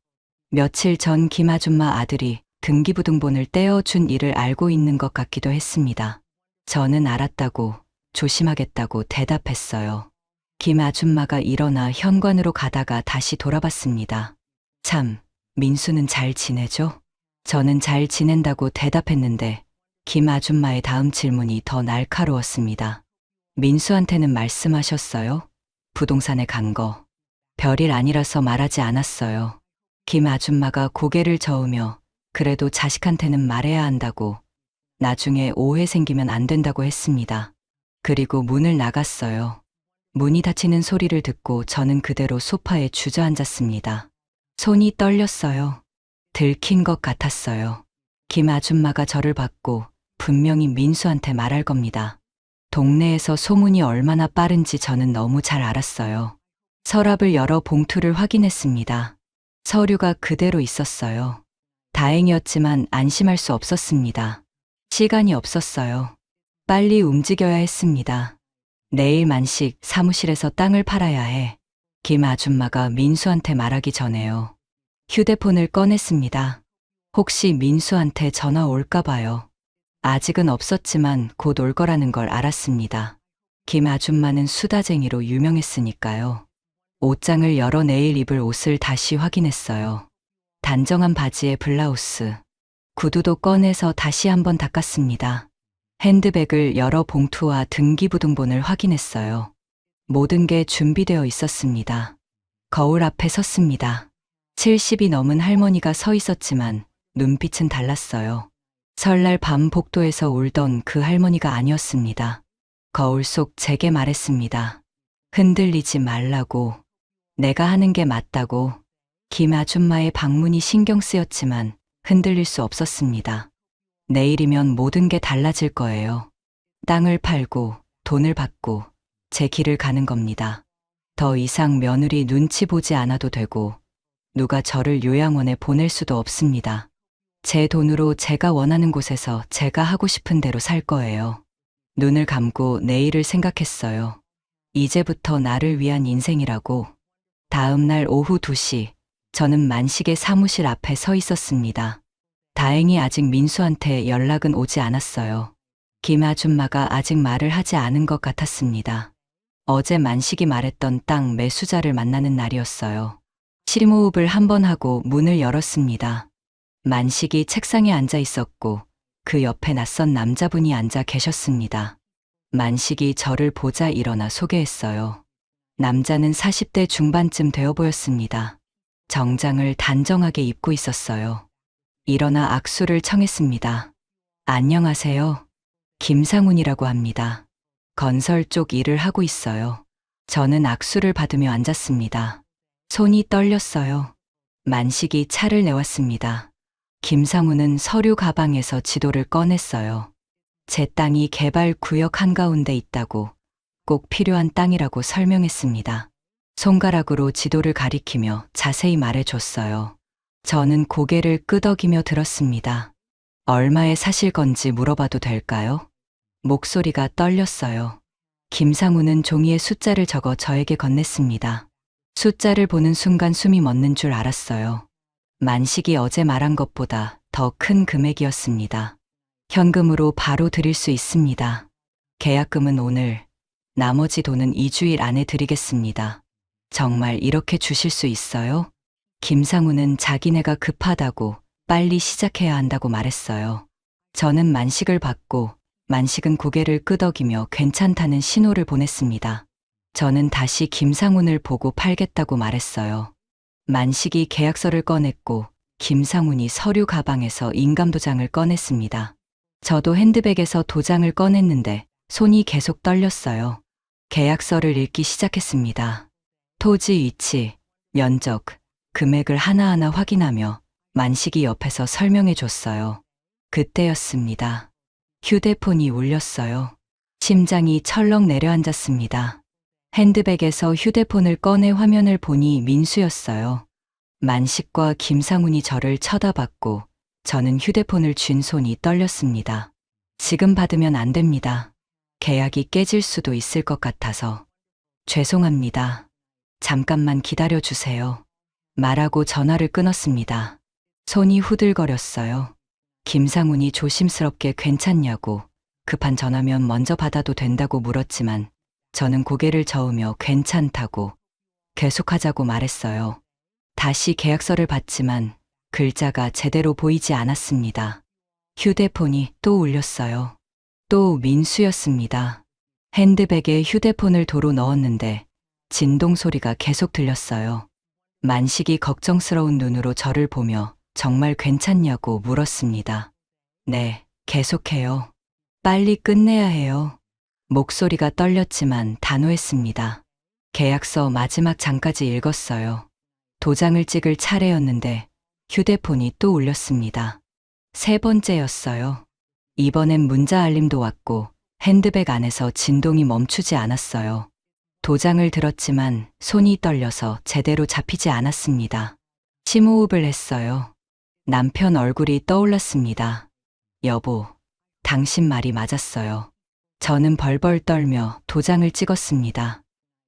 며칠 전 김 아줌마 아들이 등기부등본을 떼어준 일을 알고 있는 것 같기도 했습니다. 저는 알았다고 조심하겠다고 대답했어요. 김 아줌마가 일어나 현관으로 가다가 다시 돌아봤습니다. 참, 민수는 잘 지내죠? 저는 잘 지낸다고 대답했는데 김 아줌마의 다음 질문이 더 날카로웠습니다. 민수한테는 말씀하셨어요? 부동산에 간 거. 별일 아니라서 말하지 않았어요. 김 아줌마가 고개를 저으며 그래도 자식한테는 말해야 한다고, 나중에 오해 생기면 안 된다고 했습니다. 그리고 문을 나갔어요. 문이 닫히는 소리를 듣고 저는 그대로 소파에 주저앉았습니다. 손이 떨렸어요. 들킨 것 같았어요. 김 아줌마가 저를 봤고 분명히 민수한테 말할 겁니다. 동네에서 소문이 얼마나 빠른지 저는 너무 잘 알았어요. 서랍을 열어 봉투를 확인했습니다. 서류가 그대로 있었어요. 다행이었지만 안심할 수 없었습니다. 시간이 없었어요. 빨리 움직여야 했습니다. 내일 만식 사무실에서 땅을 팔아야 해. 김 아줌마가 민수한테 말하기 전에요. 휴대폰을 꺼냈습니다. 혹시 민수한테 전화 올까 봐요. 아직은 없었지만 곧 올 거라는 걸 알았습니다. 김 아줌마는 수다쟁이로 유명했으니까요. 옷장을 열어 내일 입을 옷을 다시 확인했어요. 단정한 바지에 블라우스, 구두도 꺼내서 다시 한번 닦았습니다. 핸드백을 열어 봉투와 등기부등본을 확인했어요. 모든 게 준비되어 있었습니다. 거울 앞에 섰습니다. 70이 넘은 할머니가 서 있었지만 눈빛은 달랐어요. 설날 밤 복도에서 울던 그 할머니가 아니었습니다. 거울 속 제게 말했습니다. 흔들리지 말라고. 내가 하는 게 맞다고. 김 아줌마의 방문이 신경 쓰였지만 흔들릴 수 없었습니다. 내일이면 모든 게 달라질 거예요. 땅을 팔고 돈을 받고 제 길을 가는 겁니다. 더 이상 며느리 눈치 보지 않아도 되고 누가 저를 요양원에 보낼 수도 없습니다. 제 돈으로 제가 원하는 곳에서 제가 하고 싶은 대로 살 거예요. 눈을 감고 내일을 생각했어요. 이제부터 나를 위한 인생이라고. 다음 날 오후 2시, 저는 만식의 사무실 앞에 서 있었습니다. 다행히 아직 민수한테 연락은 오지 않았어요. 김 아줌마가 아직 말을 하지 않은 것 같았습니다. 어제 만식이 말했던 땅 매수자를 만나는 날이었어요. 심호흡을 한번 하고 문을 열었습니다. 만식이 책상에 앉아 있었고 그 옆에 낯선 남자분이 앉아 계셨습니다. 만식이 저를 보자 일어나 소개했어요. 남자는 40대 중반쯤 되어 보였습니다. 정장을 단정하게 입고 있었어요. 일어나 악수를 청했습니다. 안녕하세요. 김상훈이라고 합니다. 건설 쪽 일을 하고 있어요. 저는 악수를 받으며 앉았습니다. 손이 떨렸어요. 만식이 차를 내왔습니다. 김상훈은 서류 가방에서 지도를 꺼냈어요. 제 땅이 개발 구역 한가운데 있다고, 꼭 필요한 땅이라고 설명했습니다. 손가락으로 지도를 가리키며 자세히 말해줬어요. 저는 고개를 끄덕이며 들었습니다. 얼마에 사실 건지 물어봐도 될까요? 목소리가 떨렸어요. 김상훈은 종이에 숫자를 적어 저에게 건넸습니다. 숫자를 보는 순간 숨이 멎는 줄 알았어요. 만식이 어제 말한 것보다 더 큰 금액이었습니다. 현금으로 바로 드릴 수 있습니다. 계약금은 오늘, 나머지 돈은 2주일 안에 드리겠습니다. 정말 이렇게 주실 수 있어요? 김상훈은 자기네가 급하다고 빨리 시작해야 한다고 말했어요. 저는 만식을 받고 만식은 고개를 끄덕이며 괜찮다는 신호를 보냈습니다. 저는 다시 김상훈을 보고 팔겠다고 말했어요. 만식이 계약서를 꺼냈고 김상훈이 서류 가방에서 인감도장을 꺼냈습니다. 저도 핸드백에서 도장을 꺼냈는데 손이 계속 떨렸어요. 계약서를 읽기 시작했습니다. 토지 위치, 면적, 금액을 하나하나 확인하며 만식이 옆에서 설명해 줬어요. 그때였습니다. 휴대폰이 울렸어요. 심장이 철렁 내려앉았습니다. 핸드백에서 휴대폰을 꺼내 화면을 보니 민수였어요. 만식과 김상훈이 저를 쳐다봤고 저는 휴대폰을 쥔 손이 떨렸습니다. 지금 받으면 안 됩니다. 계약이 깨질 수도 있을 것 같아서. 죄송합니다. 잠깐만 기다려 주세요. 말하고 전화를 끊었습니다. 손이 후들거렸어요. 김상훈이 조심스럽게 괜찮냐고 급한 전화면 먼저 받아도 된다고 물었지만 저는 고개를 저으며 괜찮다고 계속하자고 말했어요. 다시 계약서를 봤지만 글자가 제대로 보이지 않았습니다. 휴대폰이 또 울렸어요. 또 민수였습니다. 핸드백에 휴대폰을 도로 넣었는데 진동 소리가 계속 들렸어요. 만식이 걱정스러운 눈으로 저를 보며 정말 괜찮냐고 물었습니다. 네, 계속해요. 빨리 끝내야 해요. 목소리가 떨렸지만 단호했습니다. 계약서 마지막 장까지 읽었어요. 도장을 찍을 차례였는데 휴대폰이 또 울렸습니다. 3번째였어요. 이번엔 문자 알림도 왔고 핸드백 안에서 진동이 멈추지 않았어요. 도장을 들었지만 손이 떨려서 제대로 잡히지 않았습니다. 심호흡을 했어요. 남편 얼굴이 떠올랐습니다. 여보, 당신 말이 맞았어요. 저는 벌벌 떨며 도장을 찍었습니다.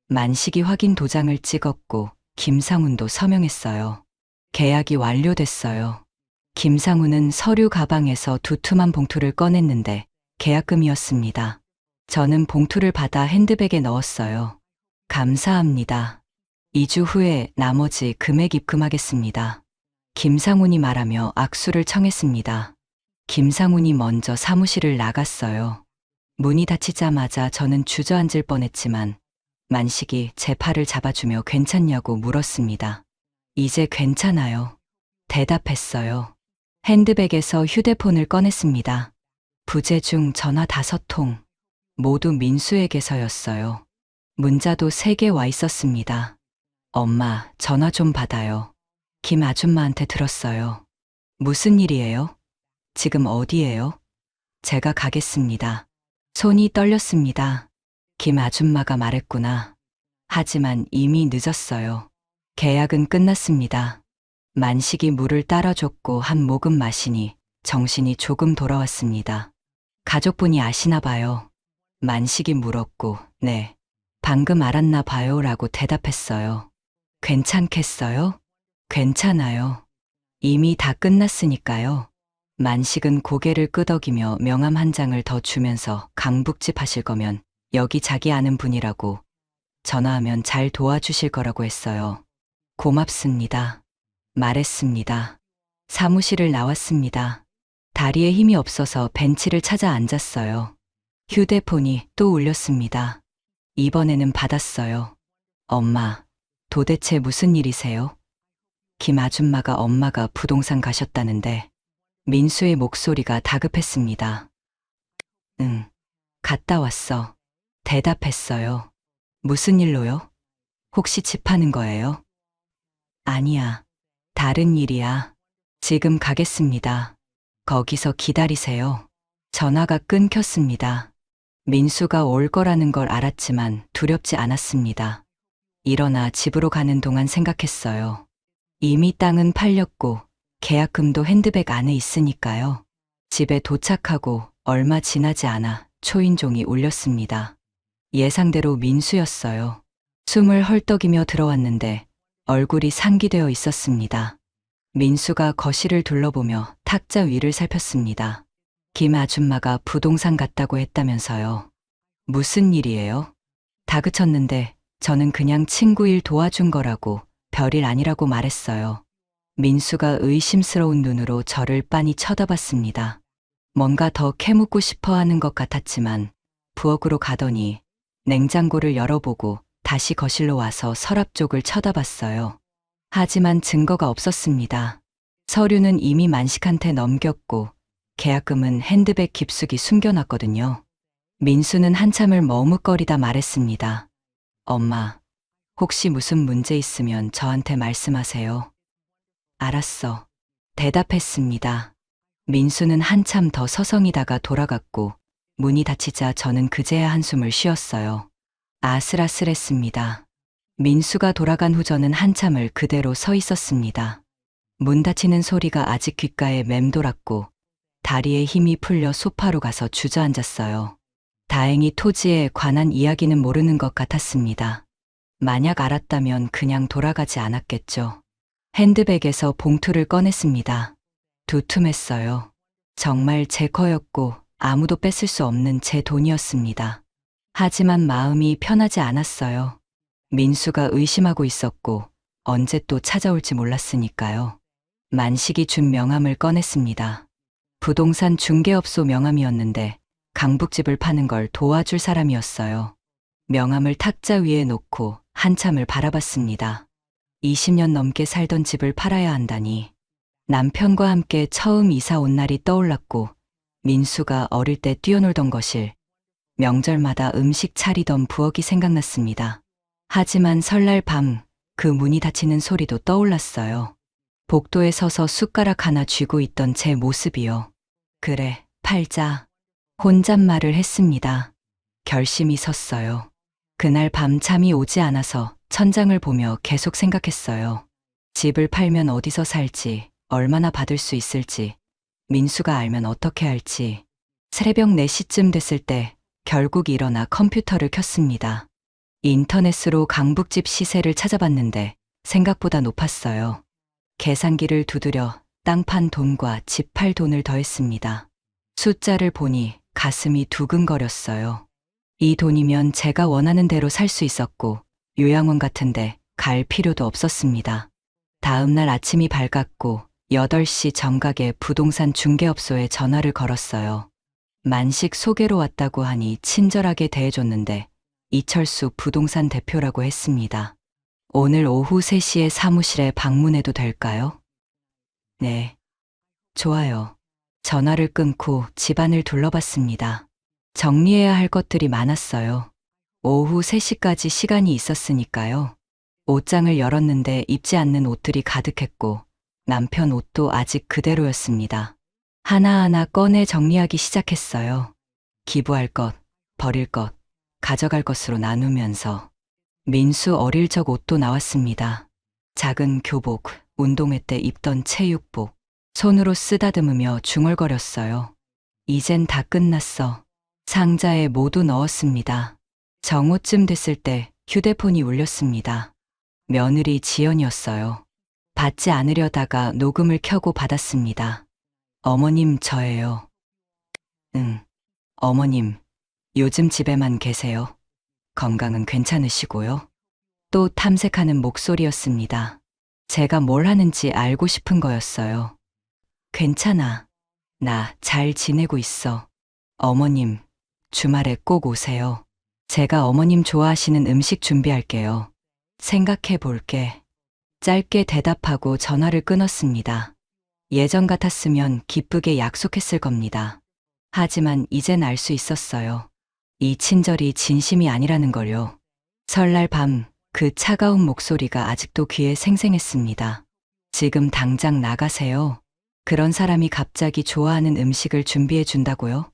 만식이 확인 도장을 찍었고 김상훈도 서명했어요. 계약이 완료됐어요. 김상훈은 서류 가방에서 두툼한 봉투를 꺼냈는데 계약금이었습니다. 저는 봉투를 받아 핸드백에 넣었어요. 감사합니다. 2주 후에 나머지 금액 입금하겠습니다. 김상훈이 말하며 악수를 청했습니다. 김상훈이 먼저 사무실을 나갔어요. 문이 닫히자마자 저는 주저앉을 뻔했지만 만식이 제 팔을 잡아주며 괜찮냐고 물었습니다. 이제 괜찮아요. 대답했어요. 핸드백에서 휴대폰을 꺼냈습니다. 부재 중 전화 5통. 모두 민수에게서였어요. 문자도 3개 와 있었습니다. 엄마, 전화 좀 받아요. 김 아줌마한테 들었어요. 무슨 일이에요? 지금 어디예요? 제가 가겠습니다. 손이 떨렸습니다. 김 아줌마가 말했구나. 하지만 이미 늦었어요. 계약은 끝났습니다. 만식이 물을 따라줬고 한 모금 마시니 정신이 조금 돌아왔습니다. 가족분이 아시나 봐요. 만식이 물었고, 네. 방금 알았나 봐요 라고 대답했어요. 괜찮겠어요? 괜찮아요. 이미 다 끝났으니까요. 만식은 고개를 끄덕이며 명함 한 장을 더 주면서 강북집 하실 거면 여기 자기 아는 분이라고 전화하면 잘 도와주실 거라고 했어요. 고맙습니다. 말했습니다. 사무실을 나왔습니다. 다리에 힘이 없어서 벤치를 찾아 앉았어요. 휴대폰이 또 울렸습니다. 이번에는 받았어요. 엄마, 도대체 무슨 일이세요? 김 아줌마가 엄마가 부동산 가셨다는데 민수의 목소리가 다급했습니다. 응, 갔다 왔어. 대답했어요. 무슨 일로요? 혹시 집 파는 거예요? 아니야. 다른 일이야. 지금 가겠습니다. 거기서 기다리세요. 전화가 끊겼습니다. 민수가 올 거라는 걸 알았지만 두렵지 않았습니다. 일어나 집으로 가는 동안 생각했어요. 이미 땅은 팔렸고 계약금도 핸드백 안에 있으니까요. 집에 도착하고 얼마 지나지 않아 초인종이 울렸습니다. 예상대로 민수였어요. 숨을 헐떡이며 들어왔는데 얼굴이 상기되어 있었습니다. 민수가 거실을 둘러보며 탁자 위를 살폈습니다. 김 아줌마가 부동산 갔다고 했다면서요. 무슨 일이에요? 다그쳤는데 저는 그냥 친구 일 도와준 거라고 별일 아니라고 말했어요. 민수가 의심스러운 눈으로 저를 빤히 쳐다봤습니다. 뭔가 더 캐묻고 싶어 하는 것 같았지만 부엌으로 가더니 냉장고를 열어보고 다시 거실로 와서 서랍 쪽을 쳐다봤어요. 하지만 증거가 없었습니다. 서류는 이미 만식한테 넘겼고 계약금은 핸드백 깊숙이 숨겨놨거든요. 민수는 한참을 머뭇거리다 말했습니다. 엄마, 혹시 무슨 문제 있으면 저한테 말씀하세요. 알았어. 대답했습니다. 민수는 한참 더 서성이다가 돌아갔고 문이 닫히자 저는 그제야 한숨을 쉬었어요. 아슬아슬했습니다. 민수가 돌아간 후 저는 한참을 그대로 서 있었습니다. 문 닫히는 소리가 아직 귓가에 맴돌았고 다리에 힘이 풀려 소파로 가서 주저앉았어요. 다행히 토지에 관한 이야기는 모르는 것 같았습니다. 만약 알았다면 그냥 돌아가지 않았겠죠. 핸드백에서 봉투를 꺼냈습니다. 두툼했어요. 정말 제 거였고 아무도 뺏을 수 없는 제 돈이었습니다. 하지만 마음이 편하지 않았어요. 민수가 의심하고 있었고 언제 또 찾아올지 몰랐으니까요. 만식이 준 명함을 꺼냈습니다. 부동산 중개업소 명함이었는데 강북집을 파는 걸 도와줄 사람이었어요. 명함을 탁자 위에 놓고 한참을 바라봤습니다. 20년 넘게 살던 집을 팔아야 한다니. 남편과 함께 처음 이사 온 날이 떠올랐고 민수가 어릴 때 뛰어놀던 거실, 명절마다 음식 차리던 부엌이 생각났습니다. 하지만 설날 밤 그 문이 닫히는 소리도 떠올랐어요. 복도에 서서 숟가락 하나 쥐고 있던 제 모습이요. 그래, 팔자. 혼잣말을 했습니다. 결심이 섰어요. 그날 밤 잠이 오지 않아서 천장을 보며 계속 생각했어요. 집을 팔면 어디서 살지, 얼마나 받을 수 있을지, 민수가 알면 어떻게 할지. 새벽 4시쯤 됐을 때 결국 일어나 컴퓨터를 켰습니다. 인터넷으로 강북집 시세를 찾아봤는데 생각보다 높았어요. 계산기를 두드려 땅 판 돈과 집 팔 돈을 더했습니다. 숫자를 보니 가슴이 두근거렸어요. 이 돈이면 제가 원하는 대로 살 수 있었고 요양원 같은데 갈 필요도 없었습니다. 다음 날 아침이 밝았고 8시 정각에 부동산 중개업소에 전화를 걸었어요. 만식 소개로 왔다고 하니 친절하게 대해줬는데 이철수 부동산 대표라고 했습니다. 오늘 오후 3시에 사무실에 방문해도 될까요? 네. 좋아요. 전화를 끊고 집안을 둘러봤습니다. 정리해야 할 것들이 많았어요. 오후 3시까지 시간이 있었으니까요. 옷장을 열었는데 입지 않는 옷들이 가득했고 남편 옷도 아직 그대로였습니다. 하나하나 꺼내 정리하기 시작했어요. 기부할 것, 버릴 것, 가져갈 것으로 나누면서 민수 어릴 적 옷도 나왔습니다. 작은 교복, 운동회 때 입던 체육복, 손으로 쓰다듬으며 중얼거렸어요. 이젠 다 끝났어. 상자에 모두 넣었습니다. 정오쯤 됐을 때 휴대폰이 울렸습니다. 며느리 지연이었어요. 받지 않으려다가 녹음을 켜고 받았습니다. 어머님, 저예요. 응. 어머님, 요즘 집에만 계세요? 건강은 괜찮으시고요? 또 탐색하는 목소리였습니다. 제가 뭘 하는지 알고 싶은 거였어요. 괜찮아. 나 잘 지내고 있어. 어머님, 주말에 꼭 오세요. 제가 어머님 좋아하시는 음식 준비할게요. 생각해 볼게. 짧게 대답하고 전화를 끊었습니다. 예전 같았으면 기쁘게 약속했을 겁니다. 하지만 이젠 알 수 있었어요. 이 친절이 진심이 아니라는 걸요. 설날 밤 그 차가운 목소리가 아직도 귀에 생생했습니다. 지금 당장 나가세요. 그런 사람이 갑자기 좋아하는 음식을 준비해 준다고요?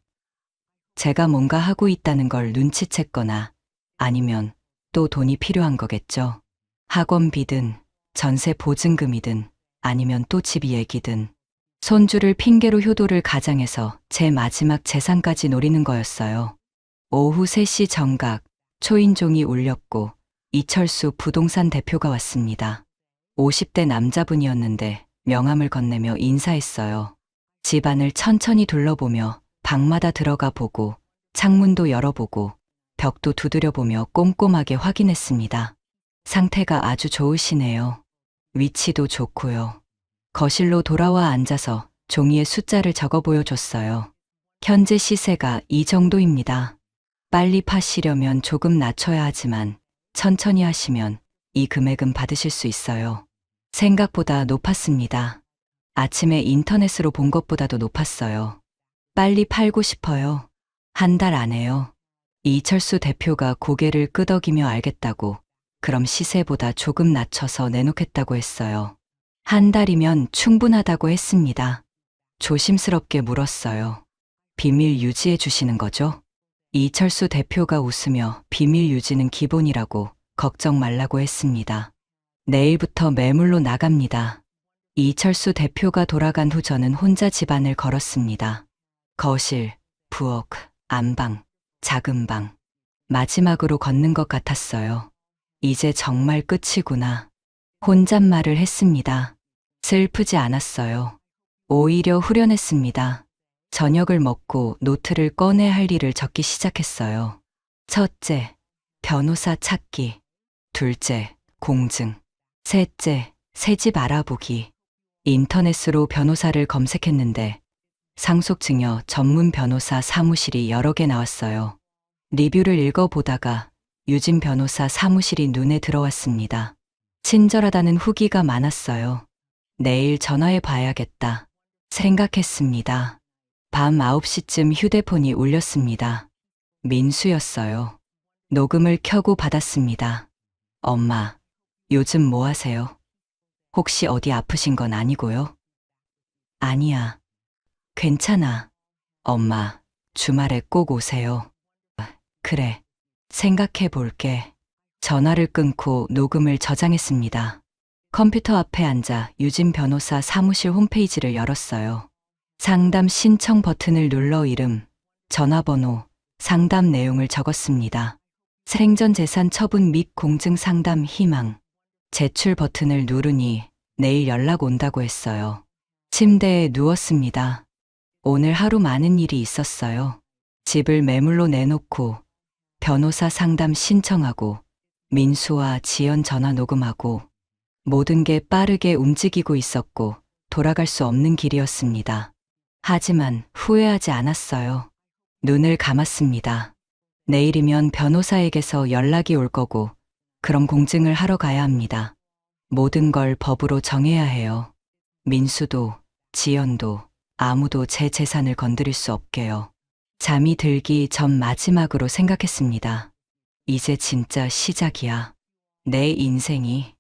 제가 뭔가 하고 있다는 걸 눈치챘거나 아니면 또 돈이 필요한 거겠죠. 학원비든 전세 보증금이든 아니면 또 집 얘기든 손주를 핑계로 효도를 가장해서 제 마지막 재산까지 노리는 거였어요. 오후 3시 정각 초인종이 울렸고 이철수 부동산 대표가 왔습니다. 50대 남자분이었는데 명함을 건네며 인사했어요. 집안을 천천히 둘러보며 방마다 들어가 보고 창문도 열어보고 벽도 두드려보며 꼼꼼하게 확인했습니다. 상태가 아주 좋으시네요. 위치도 좋고요. 거실로 돌아와 앉아서 종이에 숫자를 적어 보여줬어요. 현재 시세가 이 정도입니다. 빨리 파시려면 조금 낮춰야 하지만 천천히 하시면 이 금액은 받으실 수 있어요. 생각보다 높았습니다. 아침에 인터넷으로 본 것보다도 높았어요. 빨리 팔고 싶어요. 한 달 안에요. 이철수 대표가 고개를 끄덕이며 알겠다고, 그럼 시세보다 조금 낮춰서 내놓겠다고 했어요. 한 달이면 충분하다고 했습니다. 조심스럽게 물었어요. 비밀 유지해 주시는 거죠? 이철수 대표가 웃으며 비밀 유지는 기본이라고 걱정 말라고 했습니다. 내일부터 매물로 나갑니다. 이철수 대표가 돌아간 후 저는 혼자 집안을 걸었습니다. 거실, 부엌, 안방, 작은 방. 마지막으로 걷는 것 같았어요. 이제 정말 끝이구나. 혼잣말을 했습니다. 슬프지 않았어요. 오히려 후련했습니다. 저녁을 먹고 노트를 꺼내 할 일을 적기 시작했어요. 첫째, 변호사 찾기. 둘째, 공증. 셋째, 새집 알아보기. 인터넷으로 변호사를 검색했는데 상속증여 전문 변호사 사무실이 여러 개 나왔어요. 리뷰를 읽어보다가 유진 변호사 사무실이 눈에 들어왔습니다. 친절하다는 후기가 많았어요. 내일 전화해 봐야겠다 생각했습니다. 밤 9시쯤 휴대폰이 울렸습니다. 민수였어요. 녹음을 켜고 받았습니다. 엄마, 요즘 뭐 하세요? 혹시 어디 아프신 건 아니고요? 아니야. 괜찮아. 엄마, 주말에 꼭 오세요. 그래. 생각해 볼게. 전화를 끊고 녹음을 저장했습니다. 컴퓨터 앞에 앉아 유진 변호사 사무실 홈페이지를 열었어요. 상담 신청 버튼을 눌러 이름, 전화번호, 상담 내용을 적었습니다. 생전 재산 처분 및 공증 상담 희망. 제출 버튼을 누르니 내일 연락 온다고 했어요. 침대에 누웠습니다. 오늘 하루 많은 일이 있었어요. 집을 매물로 내놓고 변호사 상담 신청하고 민수와 지연 전화 녹음하고 모든 게 빠르게 움직이고 있었고 돌아갈 수 없는 길이었습니다. 하지만 후회하지 않았어요. 눈을 감았습니다. 내일이면 변호사에게서 연락이 올 거고, 그럼 공증을 하러 가야 합니다. 모든 걸 법으로 정해야 해요. 민수도, 지연도, 아무도 제 재산을 건드릴 수 없게요. 잠이 들기 전 마지막으로 생각했습니다. 이제 진짜 시작이야. 내 인생이.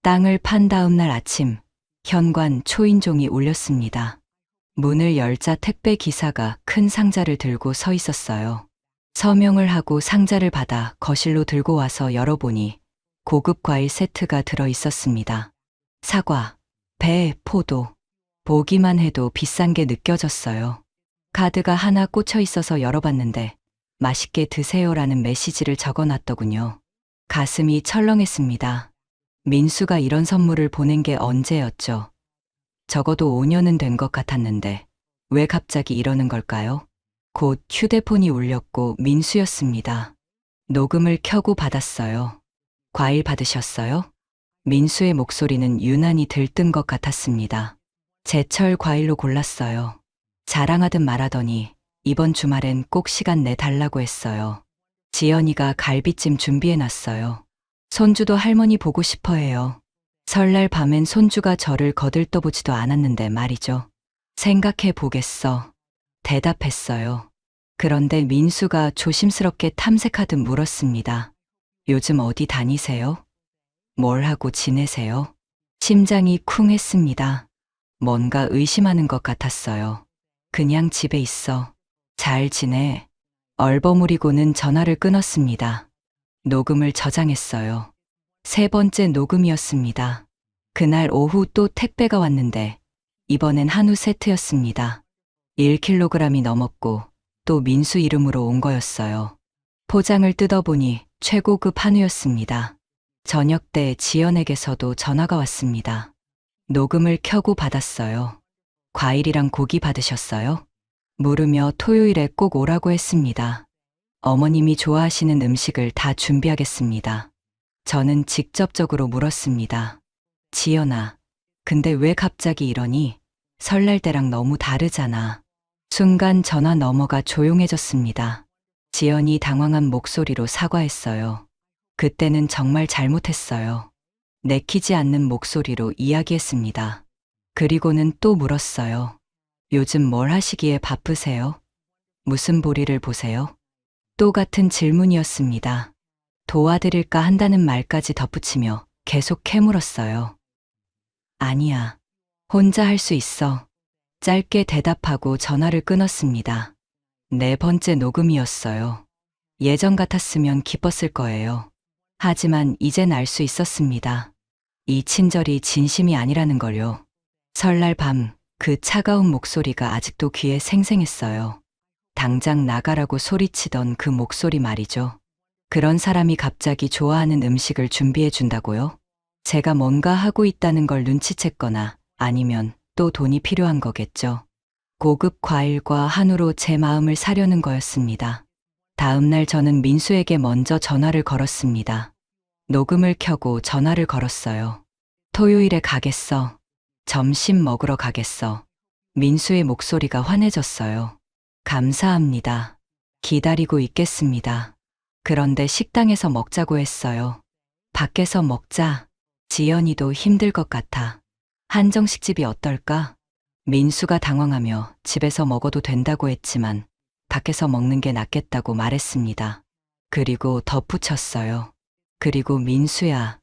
땅을 판 다음 날 아침, 현관 초인종이 울렸습니다. 문을 열자 택배 기사가 큰 상자를 들고 서 있었어요. 서명을 하고 상자를 받아 거실로 들고 와서 열어보니 고급 과일 세트가 들어 있었습니다. 사과, 배, 포도. 보기만 해도 비싼 게 느껴졌어요. 카드가 하나 꽂혀 있어서 열어봤는데 맛있게 드세요라는 메시지를 적어놨더군요. 가슴이 철렁했습니다. 민수가 이런 선물을 보낸 게 언제였죠? 적어도 5년은 된 것 같았는데 왜 갑자기 이러는 걸까요? 곧 휴대폰이 울렸고 민수였습니다. 녹음을 켜고 받았어요. 과일 받으셨어요? 민수의 목소리는 유난히 들뜬 것 같았습니다. 제철 과일로 골랐어요. 자랑하듯 말하더니 이번 주말엔 꼭 시간 내달라고 했어요. 지연이가 갈비찜 준비해놨어요. 손주도 할머니 보고 싶어 해요. 설날 밤엔 손주가 저를 거들떠보지도 않았는데 말이죠. 생각해 보겠어. 대답했어요. 그런데 민수가 조심스럽게 탐색하듯 물었습니다. 요즘 어디 다니세요? 뭘 하고 지내세요? 심장이 쿵 했습니다. 뭔가 의심하는 것 같았어요. 그냥 집에 있어. 잘 지내. 얼버무리고는 전화를 끊었습니다. 녹음을 저장했어요. 3번째 녹음이었습니다. 그날 오후 또 택배가 왔는데 이번엔 한우 세트였습니다. 1kg이 넘었고 또 민수 이름으로 온 거였어요. 포장을 뜯어보니 최고급 한우였습니다. 저녁 때 지연에게서도 전화가 왔습니다. 녹음을 켜고 받았어요. 과일이랑 고기 받으셨어요? 물으며 토요일에 꼭 오라고 했습니다. 어머님이 좋아하시는 음식을 다 준비하겠습니다. 저는 직접적으로 물었습니다. 지연아, 근데 왜 갑자기 이러니? 설날 때랑 너무 다르잖아. 순간 전화 너머가 조용해졌습니다. 지연이 당황한 목소리로 사과했어요. 그때는 정말 잘못했어요. 내키지 않는 목소리로 이야기했습니다. 그리고는 또 물었어요. 요즘 뭘 하시기에 바쁘세요? 무슨 볼일을 보세요? 또 같은 질문이었습니다. 도와드릴까 한다는 말까지 덧붙이며 계속 캐물었어요. 아니야. 혼자 할 수 있어. 짧게 대답하고 전화를 끊었습니다. 4번째 녹음이었어요. 예전 같았으면 기뻤을 거예요. 하지만 이젠 알 수 있었습니다. 이 친절이 진심이 아니라는 걸요. 설날 밤 그 차가운 목소리가 아직도 귀에 생생했어요. 당장 나가라고 소리치던 그 목소리 말이죠. 그런 사람이 갑자기 좋아하는 음식을 준비해 준다고요? 제가 뭔가 하고 있다는 걸 눈치챘거나 아니면 또 돈이 필요한 거겠죠. 고급 과일과 한우로 제 마음을 사려는 거였습니다. 다음 날 저는 민수에게 먼저 전화를 걸었습니다. 녹음을 켜고 전화를 걸었어요. 토요일에 가겠어. 점심 먹으러 가겠어. 민수의 목소리가 환해졌어요. 감사합니다. 기다리고 있겠습니다. 그런데 식당에서 먹자고 했어요. 밖에서 먹자. 지연이도 힘들 것 같아. 한정식집이 어떨까? 민수가 당황하며 집에서 먹어도 된다고 했지만 밖에서 먹는 게 낫겠다고 말했습니다. 그리고 덧붙였어요. 그리고 민수야,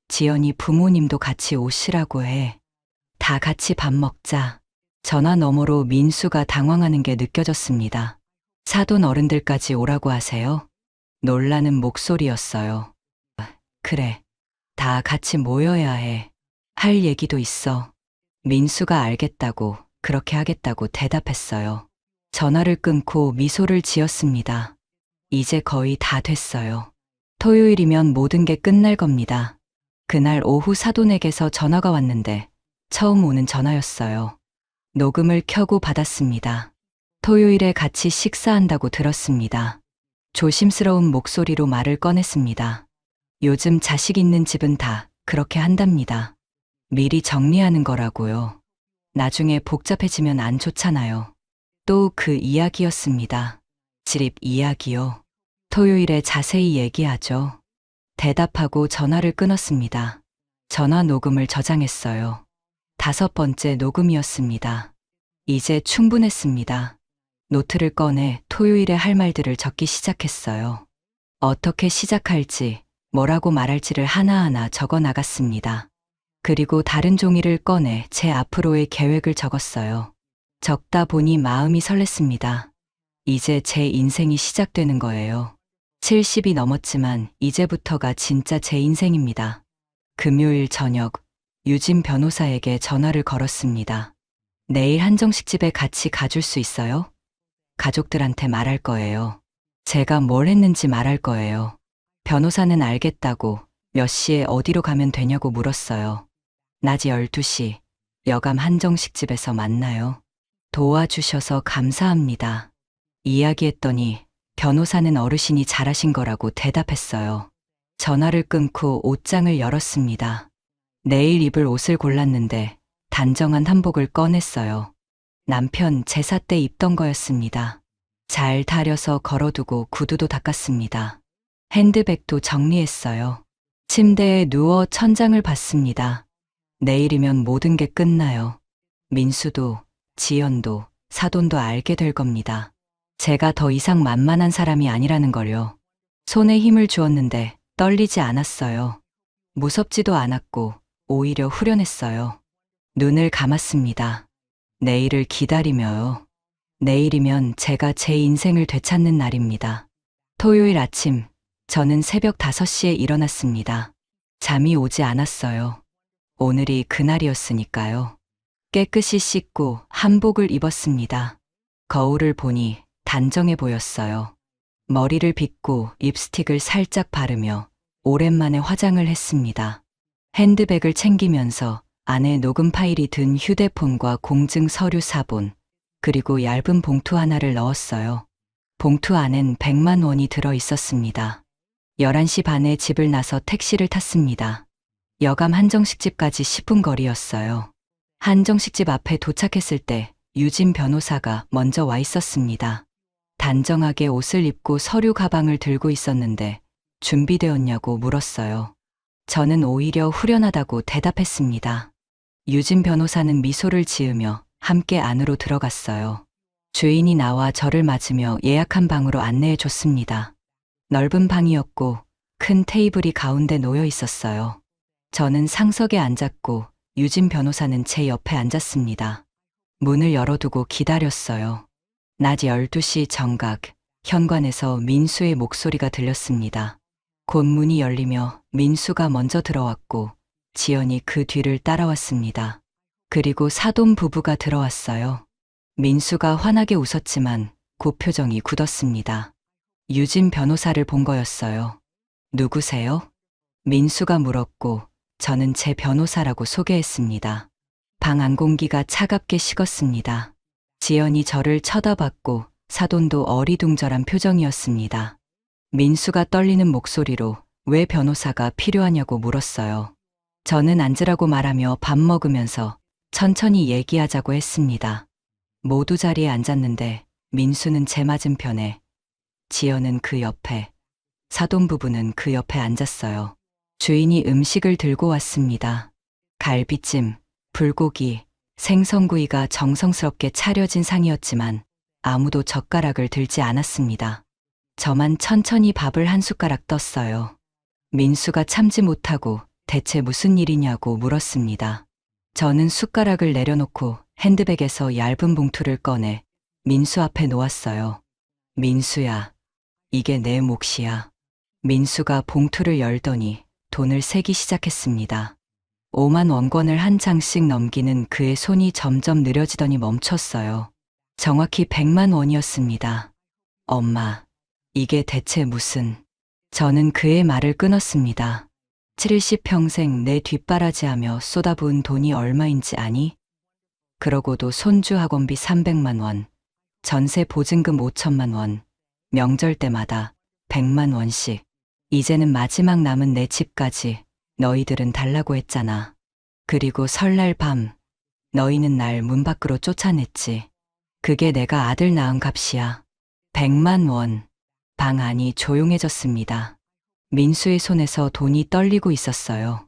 지연이 부모님도 같이 오시라고 해. 다 같이 밥 먹자. 전화 너머로 민수가 당황하는 게 느껴졌습니다. 사돈 어른들까지 오라고 하세요? 놀라는 목소리였어요. 그래. 다 같이 모여야 해. 할 얘기도 있어. 민수가 알겠다고, 그렇게 하겠다고 대답했어요. 전화를 끊고 미소를 지었습니다. 이제 거의 다 됐어요. 토요일이면 모든 게 끝날 겁니다. 그날 오후 사돈에게서 전화가 왔는데 처음 오는 전화였어요. 녹음을 켜고 받았습니다. 토요일에 같이 식사한다고 들었습니다. 조심스러운 목소리로 말을 꺼냈습니다. 요즘 자식 있는 집은 다 그렇게 한답니다. 미리 정리하는 거라고요. 나중에 복잡해지면 안 좋잖아요. 또 그 이야기였습니다. 집 이야기요. 토요일에 자세히 얘기하죠. 대답하고 전화를 끊었습니다. 전화 녹음을 저장했어요. 5번째 녹음이었습니다. 이제 충분했습니다. 노트를 꺼내 토요일에 할 말들을 적기 시작했어요. 어떻게 시작할지, 뭐라고 말할지를 하나하나 적어 나갔습니다. 그리고 다른 종이를 꺼내 제 앞으로의 계획을 적었어요. 적다 보니 마음이 설렜습니다. 이제 제 인생이 시작되는 거예요. 70이 넘었지만 이제부터가 진짜 제 인생입니다. 금요일 저녁, 유진 변호사에게 전화를 걸었습니다. 내일 한정식 집에 같이 가줄 수 있어요? 가족들한테 말할 거예요. 제가 뭘 했는지 말할 거예요. 변호사는 알겠다고 몇 시에 어디로 가면 되냐고 물었어요. 낮 12시, 여감 한정식 집에서 만나요. 도와주셔서 감사합니다. 이야기했더니 변호사는 어르신이 잘하신 거라고 대답했어요. 전화를 끊고 옷장을 열었습니다. 내일 입을 옷을 골랐는데 단정한 한복을 꺼냈어요. 남편 제사 때 입던 거였습니다. 잘 다려서 걸어두고 구두도 닦았습니다. 핸드백도 정리했어요. 침대에 누워 천장을 봤습니다. 내일이면 모든 게 끝나요. 민수도, 지연도, 사돈도 알게 될 겁니다. 제가 더 이상 만만한 사람이 아니라는 걸요. 손에 힘을 주었는데 떨리지 않았어요. 무섭지도 않았고 오히려 후련했어요. 눈을 감았습니다. 내일을 기다리며요. 내일이면 제가 제 인생을 되찾는 날입니다. 토요일 아침, 저는 새벽 5시에 일어났습니다. 잠이 오지 않았어요. 오늘이 그날이었으니까요. 깨끗이 씻고 한복을 입었습니다. 거울을 보니 단정해 보였어요. 머리를 빗고 립스틱을 살짝 바르며 오랜만에 화장을 했습니다. 핸드백을 챙기면서 안에 녹음 파일이 든 휴대폰과 공증 서류 4본, 그리고 얇은 봉투 하나를 넣었어요. 봉투 안엔 100만 원이 들어 있었습니다. 11시 반에 집을 나서 택시를 탔습니다. 여감 한정식집까지 10분 거리였어요. 한정식집 앞에 도착했을 때 유진 변호사가 먼저 와 있었습니다. 단정하게 옷을 입고 서류 가방을 들고 있었는데 준비되었냐고 물었어요. 저는 오히려 후련하다고 대답했습니다. 유진 변호사는 미소를 지으며 함께 안으로 들어갔어요. 주인이 나와 저를 맞으며 예약한 방으로 안내해 줬습니다. 넓은 방이었고 큰 테이블이 가운데 놓여 있었어요. 저는 상석에 앉았고 유진 변호사는 제 옆에 앉았습니다. 문을 열어두고 기다렸어요. 낮 12시 정각, 현관에서 민수의 목소리가 들렸습니다. 곧 문이 열리며 민수가 먼저 들어왔고 지연이 그 뒤를 따라왔습니다. 그리고 사돈 부부가 들어왔어요. 민수가 환하게 웃었지만 곧 표정이 굳었습니다. 유진 변호사를 본 거였어요. 누구세요? 민수가 물었고 저는 제 변호사라고 소개했습니다. 방 안 공기가 차갑게 식었습니다. 지연이 저를 쳐다봤고 사돈도 어리둥절한 표정이었습니다. 민수가 떨리는 목소리로 왜 변호사가 필요하냐고 물었어요. 저는 앉으라고 말하며 밥 먹으면서 천천히 얘기하자고 했습니다. 모두 자리에 앉았는데 민수는 제 맞은편에, 지연은 그 옆에, 사돈 부부는 그 옆에 앉았어요. 주인이 음식을 들고 왔습니다. 갈비찜, 불고기, 생선구이가 정성스럽게 차려진 상이었지만 아무도 젓가락을 들지 않았습니다. 저만 천천히 밥을 한 숟가락 떴어요. 민수가 참지 못하고 대체 무슨 일이냐고 물었습니다. 저는 숟가락을 내려놓고 핸드백에서 얇은 봉투를 꺼내 민수 앞에 놓았어요. 민수야, 이게 내 몫이야. 민수가 봉투를 열더니 돈을 세기 시작했습니다. 5만 원권을 한 장씩 넘기는 그의 손이 점점 느려지더니 멈췄어요. 정확히 100만 원이었습니다. 엄마, 이게 대체 무슨... 저는 그의 말을 끊었습니다. 70평생 내 뒷바라지하며 쏟아부은 돈이 얼마인지 아니? 그러고도 손주 학원비 300만 원, 전세 보증금 5천만 원, 명절 때마다 100만 원씩. 이제는 마지막 남은 내 집까지 너희들은 달라고 했잖아. 그리고 설날 밤 너희는 날 문 밖으로 쫓아냈지. 그게 내가 아들 낳은 값이야. 100만 원. 방 안이 조용해졌습니다. 민수의 손에서 돈이 떨리고 있었어요.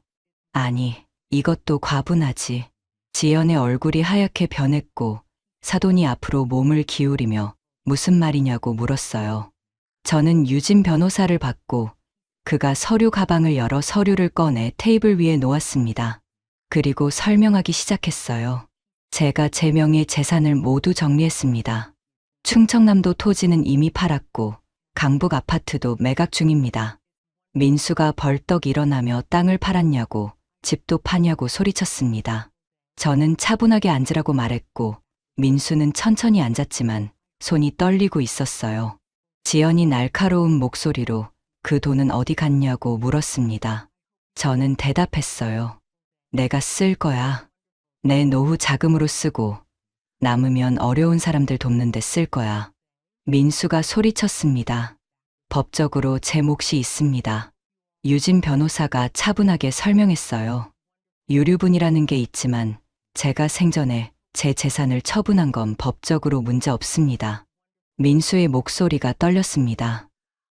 아니, 이것도 과분하지. 지연의 얼굴이 하얗게 변했고 사돈이 앞으로 몸을 기울이며 무슨 말이냐고 물었어요. 저는 유진 변호사를 받고 그가 서류 가방을 열어 서류를 꺼내 테이블 위에 놓았습니다. 그리고 설명하기 시작했어요. 제가 제 명의 재산을 모두 정리했습니다. 충청남도 토지는 이미 팔았고 강북 아파트도 매각 중입니다. 민수가 벌떡 일어나며 땅을 팔았냐고 집도 파냐고 소리쳤습니다. 저는 차분하게 앉으라고 말했고 민수는 천천히 앉았지만 손이 떨리고 있었어요. 지연이 날카로운 목소리로 그 돈은 어디 갔냐고 물었습니다. 저는 대답했어요. 내가 쓸 거야. 내 노후 자금으로 쓰고 남으면 어려운 사람들 돕는 데 쓸 거야. 민수가 소리쳤습니다. 법적으로 제 몫이 있습니다. 유진 변호사가 차분하게 설명했어요. 유류분이라는 게 있지만 제가 생전에 제 재산을 처분한 건 법적으로 문제 없습니다. 민수의 목소리가 떨렸습니다.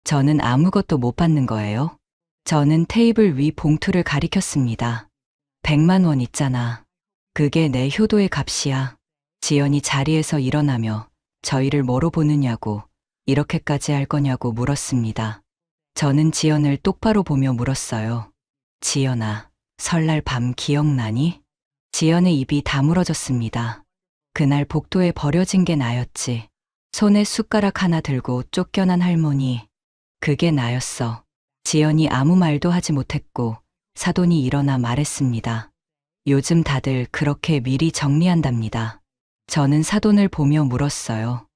저는 아무것도 못 받는 거예요? 저는 테이블 위 봉투를 가리켰습니다. 100만 원 있잖아. 그게 내 효도의 값이야. 지연이 자리에서 일어나며 저희를 뭐로 보느냐고 이렇게까지 할 거냐고 물었습니다. 저는 지연을 똑바로 보며 물었어요. 지연아, 설날 밤 기억나니? 지연의 입이 다물어졌습니다. 그날 복도에 버려진 게 나였지. 손에 숟가락 하나 들고 쫓겨난 할머니. 그게 나였어. 지연이 아무 말도 하지 못했고 사돈이 일어나 말했습니다. 요즘 다들 그렇게 미리 정리한답니다. 저는 사돈을 보며 물었어요.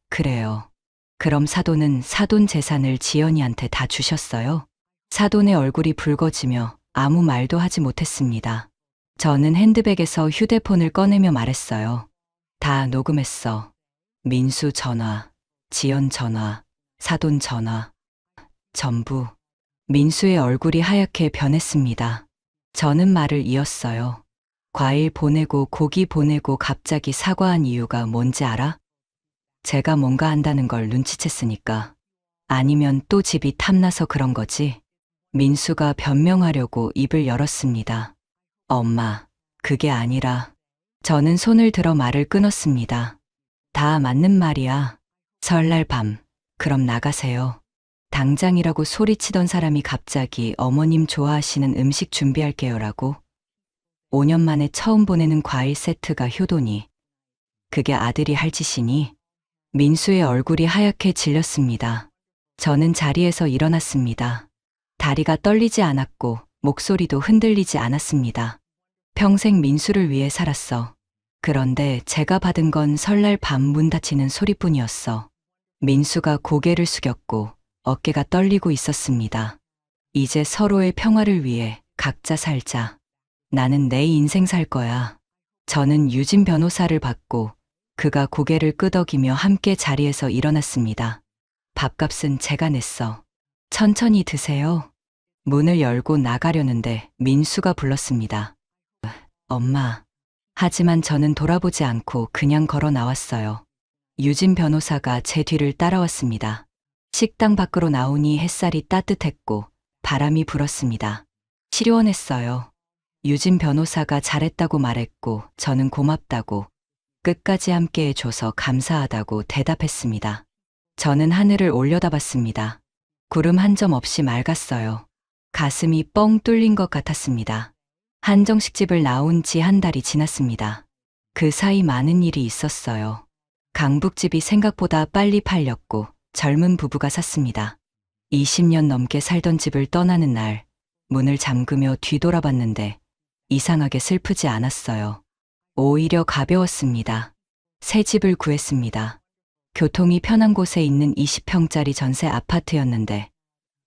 그래요. 그럼 사돈은 사돈 재산을 지연이한테 다 주셨어요? 사돈의 얼굴이 붉어지며 아무 말도 하지 못했습니다. 저는 핸드백에서 휴대폰을 꺼내며 말했어요. 다 녹음했어. 민수 전화, 지연 전화, 사돈 전화. 전부. 민수의 얼굴이 하얗게 변했습니다. 저는 말을 이었어요. 과일 보내고 고기 보내고 갑자기 사과한 이유가 뭔지 알아? 제가 뭔가 한다는 걸 눈치챘으니까. 아니면 또 집이 탐나서 그런 거지? 민수가 변명하려고 입을 열었습니다. 엄마, 그게 아니라. 저는 손을 들어 말을 끊었습니다. 다 맞는 말이야. 설날 밤, 그럼 나가세요. 당장이라고 소리치던 사람이 갑자기 어머님 좋아하시는 음식 준비할게요라고. 5년 만에 처음 보내는 과일 세트가 효도니. 그게 아들이 할 짓이니? 민수의 얼굴이 하얗게 질렸습니다. 저는 자리에서 일어났습니다. 다리가 떨리지 않았고 목소리도 흔들리지 않았습니다. 평생 민수를 위해 살았어. 그런데 제가 받은 건 설날 밤 문 닫히는 소리뿐이었어. 민수가 고개를 숙였고 어깨가 떨리고 있었습니다. 이제 서로의 평화를 위해 각자 살자. 나는 내 인생 살 거야. 저는 유진 변호사를 받고 그가 고개를 끄덕이며 함께 자리에서 일어났습니다. 밥값은 제가 냈어. 천천히 드세요. 문을 열고 나가려는데 민수가 불렀습니다. 엄마. 하지만 저는 돌아보지 않고 그냥 걸어 나왔어요. 유진 변호사가 제 뒤를 따라왔습니다. 식당 밖으로 나오니 햇살이 따뜻했고 바람이 불었습니다. 시원했어요. 유진 변호사가 잘했다고 말했고 저는 고맙다고 끝까지 함께 해줘서 감사하다고 대답했습니다. 저는 하늘을 올려다봤습니다. 구름 한 점 없이 맑았어요. 가슴이 뻥 뚫린 것 같았습니다. 한정식집을 나온 지 한 달이 지났습니다. 그 사이 많은 일이 있었어요. 강북집이 생각보다 빨리 팔렸고 젊은 부부가 샀습니다. 20년 넘게 살던 집을 떠나는 날, 문을 잠그며 뒤돌아봤는데 이상하게 슬프지 않았어요. 오히려 가벼웠습니다. 새 집을 구했습니다. 교통이 편한 곳에 있는 20평짜리 전세 아파트였는데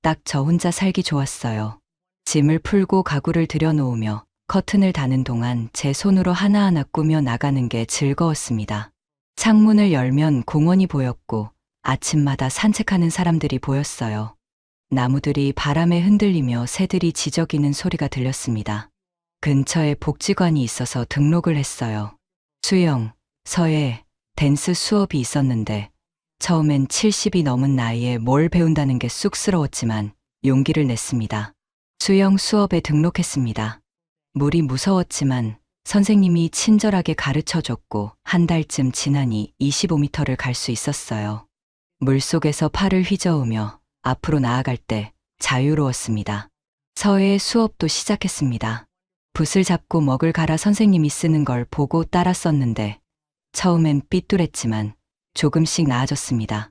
딱 저 혼자 살기 좋았어요. 짐을 풀고 가구를 들여놓으며 커튼을 다는 동안 제 손으로 하나하나 꾸며 나가는 게 즐거웠습니다. 창문을 열면 공원이 보였고 아침마다 산책하는 사람들이 보였어요. 나무들이 바람에 흔들리며 새들이 지저귀는 소리가 들렸습니다. 근처에 복지관이 있어서 등록을 했어요. 수영, 서예, 댄스 수업이 있었는데 처음엔 70이 넘은 나이에 뭘 배운다는 게 쑥스러웠지만 용기를 냈습니다. 수영 수업에 등록했습니다. 물이 무서웠지만 선생님이 친절하게 가르쳐 줬고 한 달쯤 지나니 25m를 갈 수 있었어요. 물속에서 팔을 휘저으며 앞으로 나아갈 때 자유로웠습니다. 서해의 수업도 시작했습니다. 붓을 잡고 먹을 갈아 선생님이 쓰는 걸 보고 따라 썼는데 처음엔 삐뚤했지만 조금씩 나아졌습니다.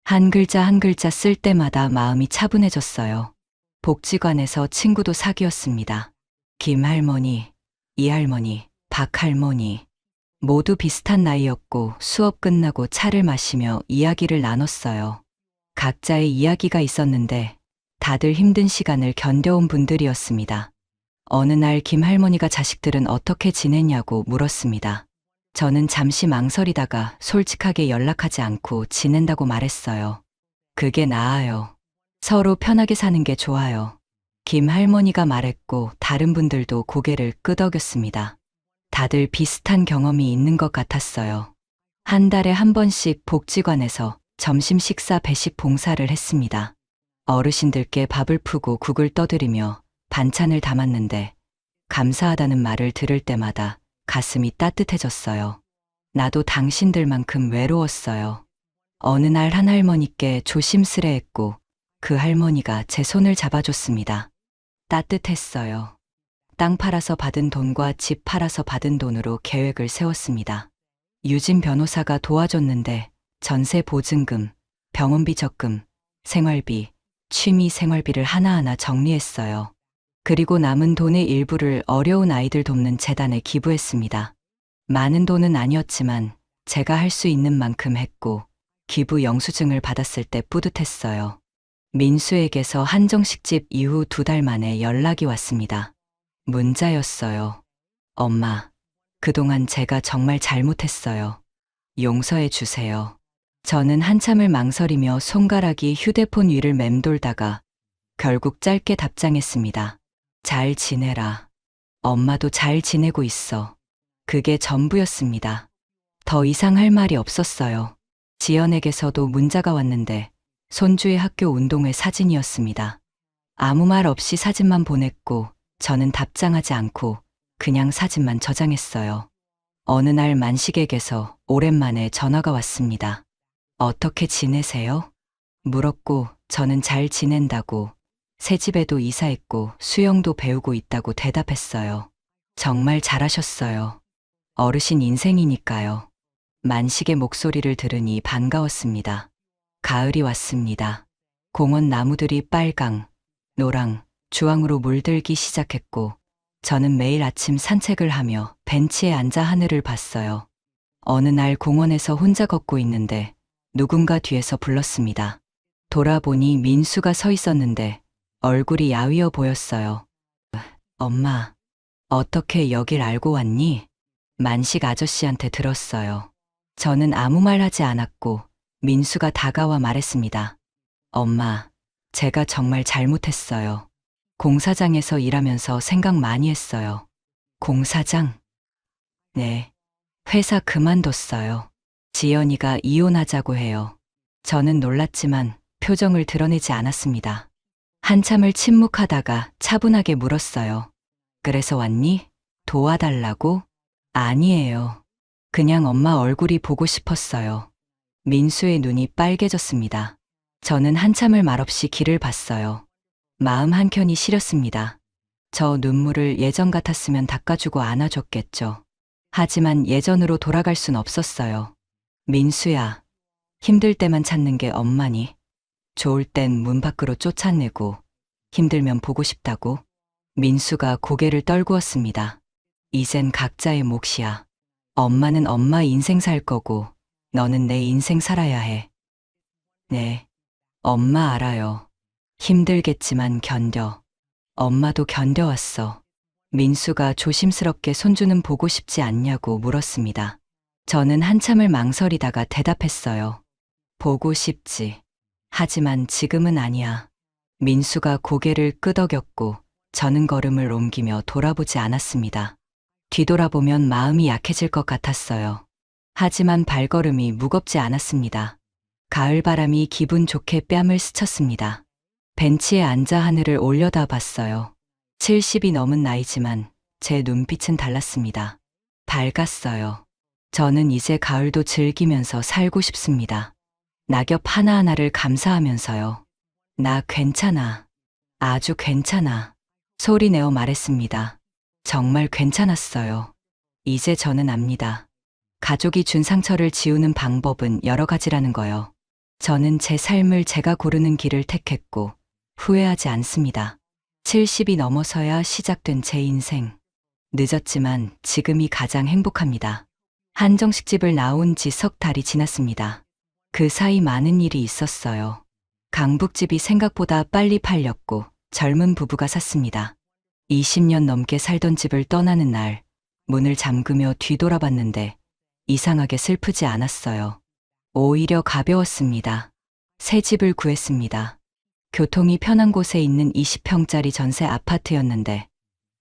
한 글자 한 글자 쓸 때마다 마음이 차분해졌어요. 복지관에서 친구도 사귀었습니다. 김할머니, 이할머니, 박할머니 모두 비슷한 나이였고 수업 끝나고 차를 마시며 이야기를 나눴어요. 각자의 이야기가 있었는데 다들 힘든 시간을 견뎌온 분들이었습니다. 어느 날 김할머니가 자식들은 어떻게 지냈냐고 물었습니다. 저는 잠시 망설이다가 솔직하게 연락하지 않고 지낸다고 말했어요. 그게 나아요. 서로 편하게 사는 게 좋아요. 김할머니가 말했고 다른 분들도 고개를 끄덕였습니다. 다들 비슷한 경험이 있는 것 같았어요. 한 달에 한 번씩 복지관에서 점심 식사 배식 봉사를 했습니다. 어르신들께 밥을 푸고 국을 떠드리며 반찬을 담았는데 감사하다는 말을 들을 때마다 가슴이 따뜻해졌어요. 나도 당신들만큼 외로웠어요. 어느 날 한 할머니께 조심스레 했고 그 할머니가 제 손을 잡아줬습니다. 따뜻했어요. 땅 팔아서 받은 돈과 집 팔아서 받은 돈으로 계획을 세웠습니다. 유진 변호사가 도와줬는데 전세 보증금, 병원비 적금, 생활비, 취미 생활비를 하나하나 정리했어요. 그리고 남은 돈의 일부를 어려운 아이들 돕는 재단에 기부했습니다. 많은 돈은 아니었지만 제가 할 수 있는 만큼 했고 기부 영수증을 받았을 때 뿌듯했어요. 민수에게서 한정식집 이후 2달 만에 연락이 왔습니다. 문자였어요. 엄마, 그동안 제가 정말 잘못했어요. 용서해 주세요. 저는 한참을 망설이며 손가락이 휴대폰 위를 맴돌다가 결국 짧게 답장했습니다. 잘 지내라. 엄마도 잘 지내고 있어. 그게 전부였습니다. 더 이상 할 말이 없었어요. 지연에게서도 문자가 왔는데 손주의 학교 운동회 사진이었습니다. 아무 말 없이 사진만 보냈고 저는 답장하지 않고 그냥 사진만 저장했어요. 어느 날 만식에게서 오랜만에 전화가 왔습니다. 어떻게 지내세요? 물었고 저는 잘 지낸다고, 새 집에도 이사했고 수영도 배우고 있다고 대답했어요. 정말 잘하셨어요. 어르신 인생이니까요. 만식의 목소리를 들으니 반가웠습니다. 가을이 왔습니다. 공원 나무들이 빨강, 노랑, 주황으로 물들기 시작했고 저는 매일 아침 산책을 하며 벤치에 앉아 하늘을 봤어요. 어느 날 공원에서 혼자 걷고 있는데 누군가 뒤에서 불렀습니다. 돌아보니 민수가 서 있었는데 얼굴이 야위어 보였어요. 엄마, 어떻게 여길 알고 왔니? 만식 아저씨한테 들었어요. 저는 아무 말 하지 않았고 민수가 다가와 말했습니다. 엄마, 제가 정말 잘못했어요. 공사장에서 일하면서 생각 많이 했어요. 공사장? 네. 회사 그만뒀어요. 지연이가 이혼하자고 해요. 저는 놀랐지만 표정을 드러내지 않았습니다. 한참을 침묵하다가 차분하게 물었어요. 그래서 왔니? 도와달라고? 아니에요. 그냥 엄마 얼굴이 보고 싶었어요. 민수의 눈이 빨개졌습니다. 저는 한참을 말없이 길을 봤어요. 마음 한켠이 시렸습니다. 저 눈물을 예전 같았으면 닦아주고 안아줬겠죠. 하지만 예전으로 돌아갈 순 없었어요. 민수야, 힘들 때만 찾는 게 엄마니? 좋을 땐 문 밖으로 쫓아내고 힘들면 보고 싶다고? 민수가 고개를 떨구었습니다. 이젠 각자의 몫이야. 엄마는 엄마 인생 살 거고 너는 내 인생 살아야 해. 네, 엄마 알아요. 힘들겠지만 견뎌. 엄마도 견뎌왔어. 민수가 조심스럽게 손주는 보고 싶지 않냐고 물었습니다. 저는 한참을 망설이다가 대답했어요. 보고 싶지. 하지만 지금은 아니야. 민수가 고개를 끄덕였고 저는 걸음을 옮기며 돌아보지 않았습니다. 뒤돌아보면 마음이 약해질 것 같았어요. 하지만 발걸음이 무겁지 않았습니다. 가을바람이 기분 좋게 뺨을 스쳤습니다. 벤치에 앉아 하늘을 올려다봤어요. 70이 넘은 나이지만 제 눈빛은 달랐습니다. 밝았어요. 저는 이제 가을도 즐기면서 살고 싶습니다. 낙엽 하나하나를 감사하면서요. 나 괜찮아. 아주 괜찮아. 소리내어 말했습니다. 정말 괜찮았어요. 이제 저는 압니다. 가족이 준 상처를 지우는 방법은 여러 가지라는 거요. 저는 제 삶을 제가 고르는 길을 택했고 후회하지 않습니다. 70이 넘어서야 시작된 제 인생. 늦었지만 지금이 가장 행복합니다. 한정식 집을 나온 지 석 달이 지났습니다. 그 사이 많은 일이 있었어요. 강북집이 생각보다 빨리 팔렸고 젊은 부부가 샀습니다. 20년 넘게 살던 집을 떠나는 날, 문을 잠그며 뒤돌아봤는데 이상하게 슬프지 않았어요. 오히려 가벼웠습니다. 새 집을 구했습니다. 교통이 편한 곳에 있는 20평짜리 전세 아파트였는데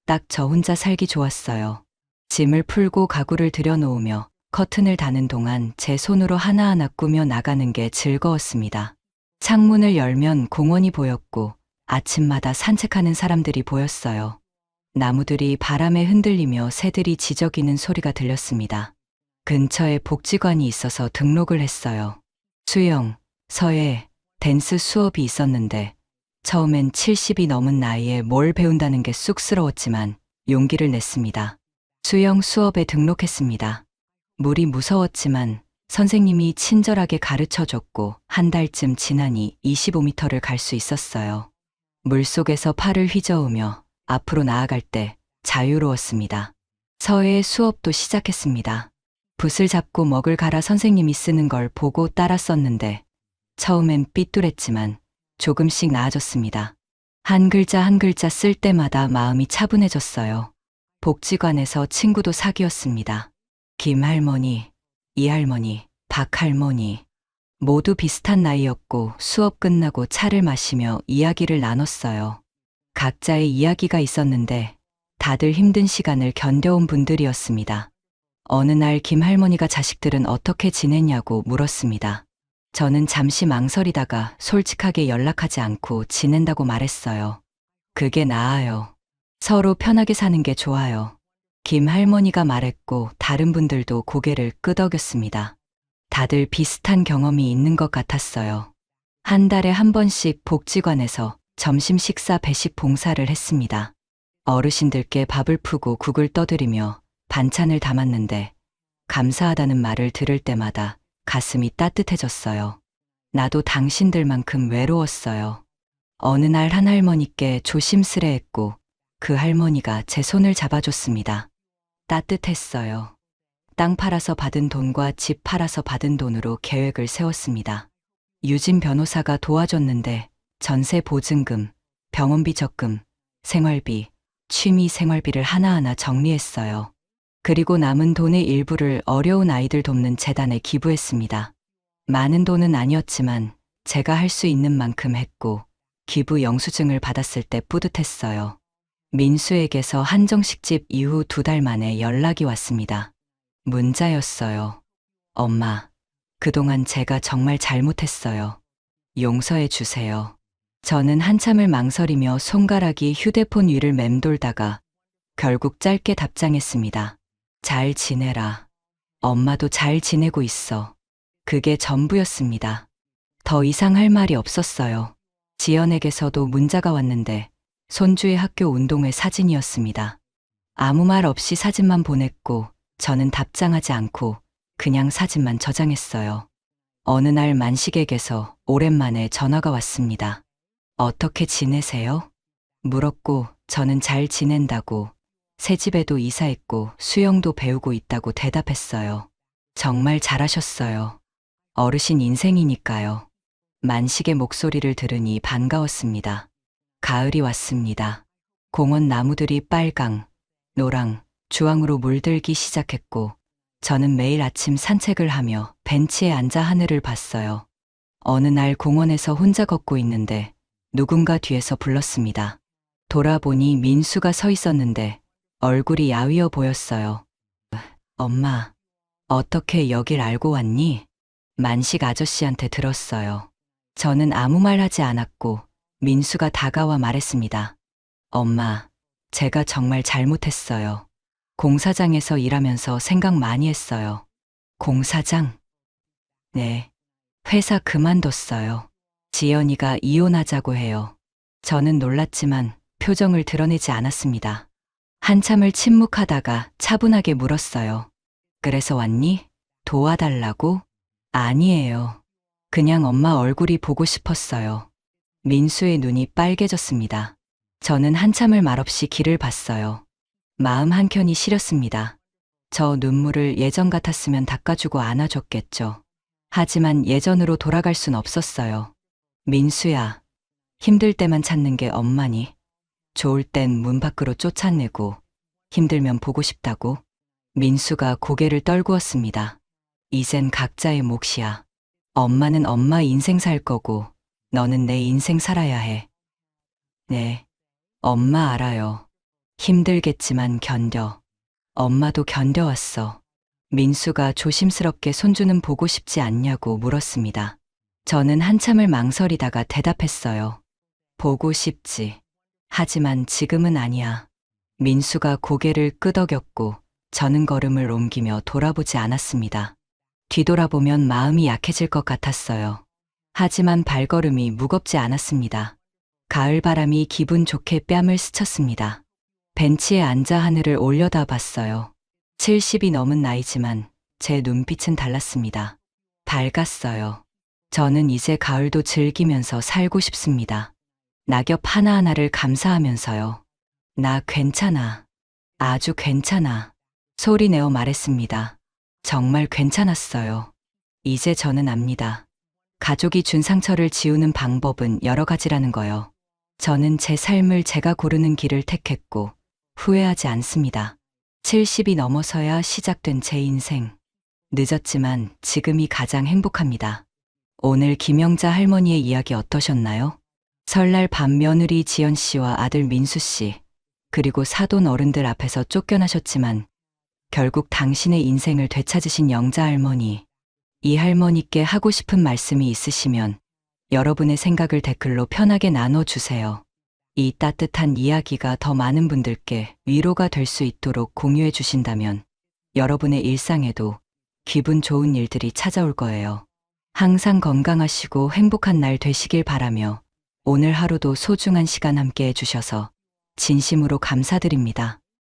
딱 저 혼자 살기 좋았어요. 짐을 풀고 가구를 들여놓으며 커튼을 다는 동안 제 손으로 하나하나 꾸며 나가는 게 즐거웠습니다. 창문을 열면 공원이 보였고 아침마다 산책하는 사람들이 보였어요. 나무들이 바람에 흔들리며 새들이 지저귀는 소리가 들렸습니다. 근처에 복지관이 있어서 등록을 했어요. 수영, 서예, 댄스 수업이 있었는데 처음엔 70이 넘은 나이에 뭘 배운다는 게 쑥스러웠지만 용기를 냈습니다. 수영 수업에 등록했습니다. 물이 무서웠지만 선생님이 친절하게 가르쳐줬고 한 달쯤 지나니 25m를 갈 수 있었어요. 물속에서 팔을 휘저으며 앞으로 나아갈 때 자유로웠습니다. 서예 수업도 시작했습니다. 붓을 잡고 먹을 갈아 선생님이 쓰는 걸 보고 따라 썼는데 처음엔 삐뚤했지만 조금씩 나아졌습니다. 한 글자 한 글자 쓸 때마다 마음이 차분해졌어요. 복지관에서 친구도 사귀었습니다. 김할머니, 이할머니, 박할머니 모두 비슷한 나이였고 수업 끝나고 차를 마시며 이야기를 나눴어요. 각자의 이야기가 있었는데 다들 힘든 시간을 견뎌온 분들이었습니다. 어느 날 김할머니가 자식들은 어떻게 지냈냐고 물었습니다. 저는 잠시 망설이다가 솔직하게 연락하지 않고 지낸다고 말했어요. 그게 나아요. 서로 편하게 사는 게 좋아요. 김할머니가 말했고 다른 분들도 고개를 끄덕였습니다. 다들 비슷한 경험이 있는 것 같았어요. 한 달에 한 번씩 복지관에서 점심 식사 배식 봉사를 했습니다. 어르신들께 밥을 푸고 국을 떠드리며 반찬을 담았는데 감사하다는 말을 들을 때마다 가슴이 따뜻해졌어요. 나도 당신들만큼 외로웠어요. 어느 날 한 할머니께 조심스레 했고 그 할머니가 제 손을 잡아줬습니다. 따뜻했어요. 땅 팔아서 받은 돈과 집 팔아서 받은 돈으로 계획을 세웠습니다. 유진 변호사가 도와줬는데 전세 보증금, 병원비 적금, 생활비, 취미 생활비를 하나하나 정리했어요. 그리고 남은 돈의 일부를 어려운 아이들 돕는 재단에 기부했습니다. 많은 돈은 아니었지만 제가 할 수 있는 만큼 했고 기부 영수증을 받았을 때 뿌듯했어요. 민수에게서 한정식집 이후 2달 만에 연락이 왔습니다. 문자였어요. 엄마, 그동안 제가 정말 잘못했어요. 용서해 주세요. 저는 한참을 망설이며 손가락이 휴대폰 위를 맴돌다가 결국 짧게 답장했습니다. 잘 지내라. 엄마도 잘 지내고 있어. 그게 전부였습니다. 더 이상 할 말이 없었어요. 지연에게서도 문자가 왔는데 손주의 학교 운동회 사진이었습니다. 아무 말 없이 사진만 보냈고 저는 답장하지 않고 그냥 사진만 저장했어요. 어느 날 만식에게서 오랜만에 전화가 왔습니다. 어떻게 지내세요? 물었고 저는 잘 지낸다고, 새 집에도 이사했고 수영도 배우고 있다고 대답했어요. 정말 잘하셨어요. 어르신 인생이니까요. 만식의 목소리를 들으니 반가웠습니다. 가을이 왔습니다. 공원 나무들이 빨강, 노랑, 주황으로 물들기 시작했고 저는 매일 아침 산책을 하며 벤치에 앉아 하늘을 봤어요. 어느 날 공원에서 혼자 걷고 있는데 누군가 뒤에서 불렀습니다. 돌아보니 민수가 서 있었는데 얼굴이 야위어 보였어요. 엄마, 어떻게 여길 알고 왔니? 만식 아저씨한테 들었어요. 저는 아무 말 하지 않았고 민수가 다가와 말했습니다. 엄마, 제가 정말 잘못했어요. 공사장에서 일하면서 생각 많이 했어요. 공사장? 네. 회사 그만뒀어요. 지연이가 이혼하자고 해요. 저는 놀랐지만 표정을 드러내지 않았습니다. 한참을 침묵하다가 차분하게 물었어요. 그래서 왔니? 도와달라고? 아니에요. 그냥 엄마 얼굴이 보고 싶었어요. 민수의 눈이 빨개졌습니다. 저는 한참을 말없이 길을 봤어요. 마음 한켠이 시렸습니다. 저 눈물을 예전 같았으면 닦아주고 안아줬겠죠. 하지만 예전으로 돌아갈 순 없었어요. 민수야, 힘들 때만 찾는 게 엄마니? 좋을 땐 문 밖으로 쫓아내고 힘들면 보고 싶다고? 민수가 고개를 떨구었습니다. 이젠 각자의 몫이야. 엄마는 엄마 인생 살 거고 너는 내 인생 살아야 해. 네, 엄마 알아요. 힘들겠지만 견뎌. 엄마도 견뎌왔어. 민수가 조심스럽게 손주는 보고 싶지 않냐고 물었습니다. 저는 한참을 망설이다가 대답했어요. 보고 싶지. 하지만 지금은 아니야. 민수가 고개를 끄덕였고 저는 걸음을 옮기며 돌아보지 않았습니다. 뒤돌아보면 마음이 약해질 것 같았어요. 하지만 발걸음이 무겁지 않았습니다. 가을 바람이 기분 좋게 뺨을 스쳤습니다. 벤치에 앉아 하늘을 올려다봤어요. 70이 넘은 나이지만 제 눈빛은 달랐습니다. 밝았어요. 저는 이제 가을도 즐기면서 살고 싶습니다. 낙엽 하나하나를 감사하면서요. 나 괜찮아. 아주 괜찮아. 소리내어 말했습니다. 정말 괜찮았어요. 이제 저는 압니다. 가족이 준 상처를 지우는 방법은 여러 가지라는 거요. 저는 제 삶을 제가 고르는 길을 택했고 후회하지 않습니다. 70이 넘어서야 시작된 제 인생. 늦었지만 지금이 가장 행복합니다. 오늘 김영자 할머니의 이야기 어떠셨나요? 설날 밤 며느리 지연 씨와 아들 민수 씨, 그리고 사돈 어른들 앞에서 쫓겨나셨지만 결국 당신의 인생을 되찾으신 영자 할머니. 이 할머니께 하고 싶은 말씀이 있으시면 여러분의 생각을 댓글로 편하게 나눠주세요. 이 따뜻한 이야기가 더 많은 분들께 위로가 될 수 있도록 공유해 주신다면 여러분의 일상에도 기분 좋은 일들이 찾아올 거예요. 항상 건강하시고 행복한 날 되시길 바라며 오늘 하루도 소중한 시간 함께 해주셔서 진심으로 감사드립니다.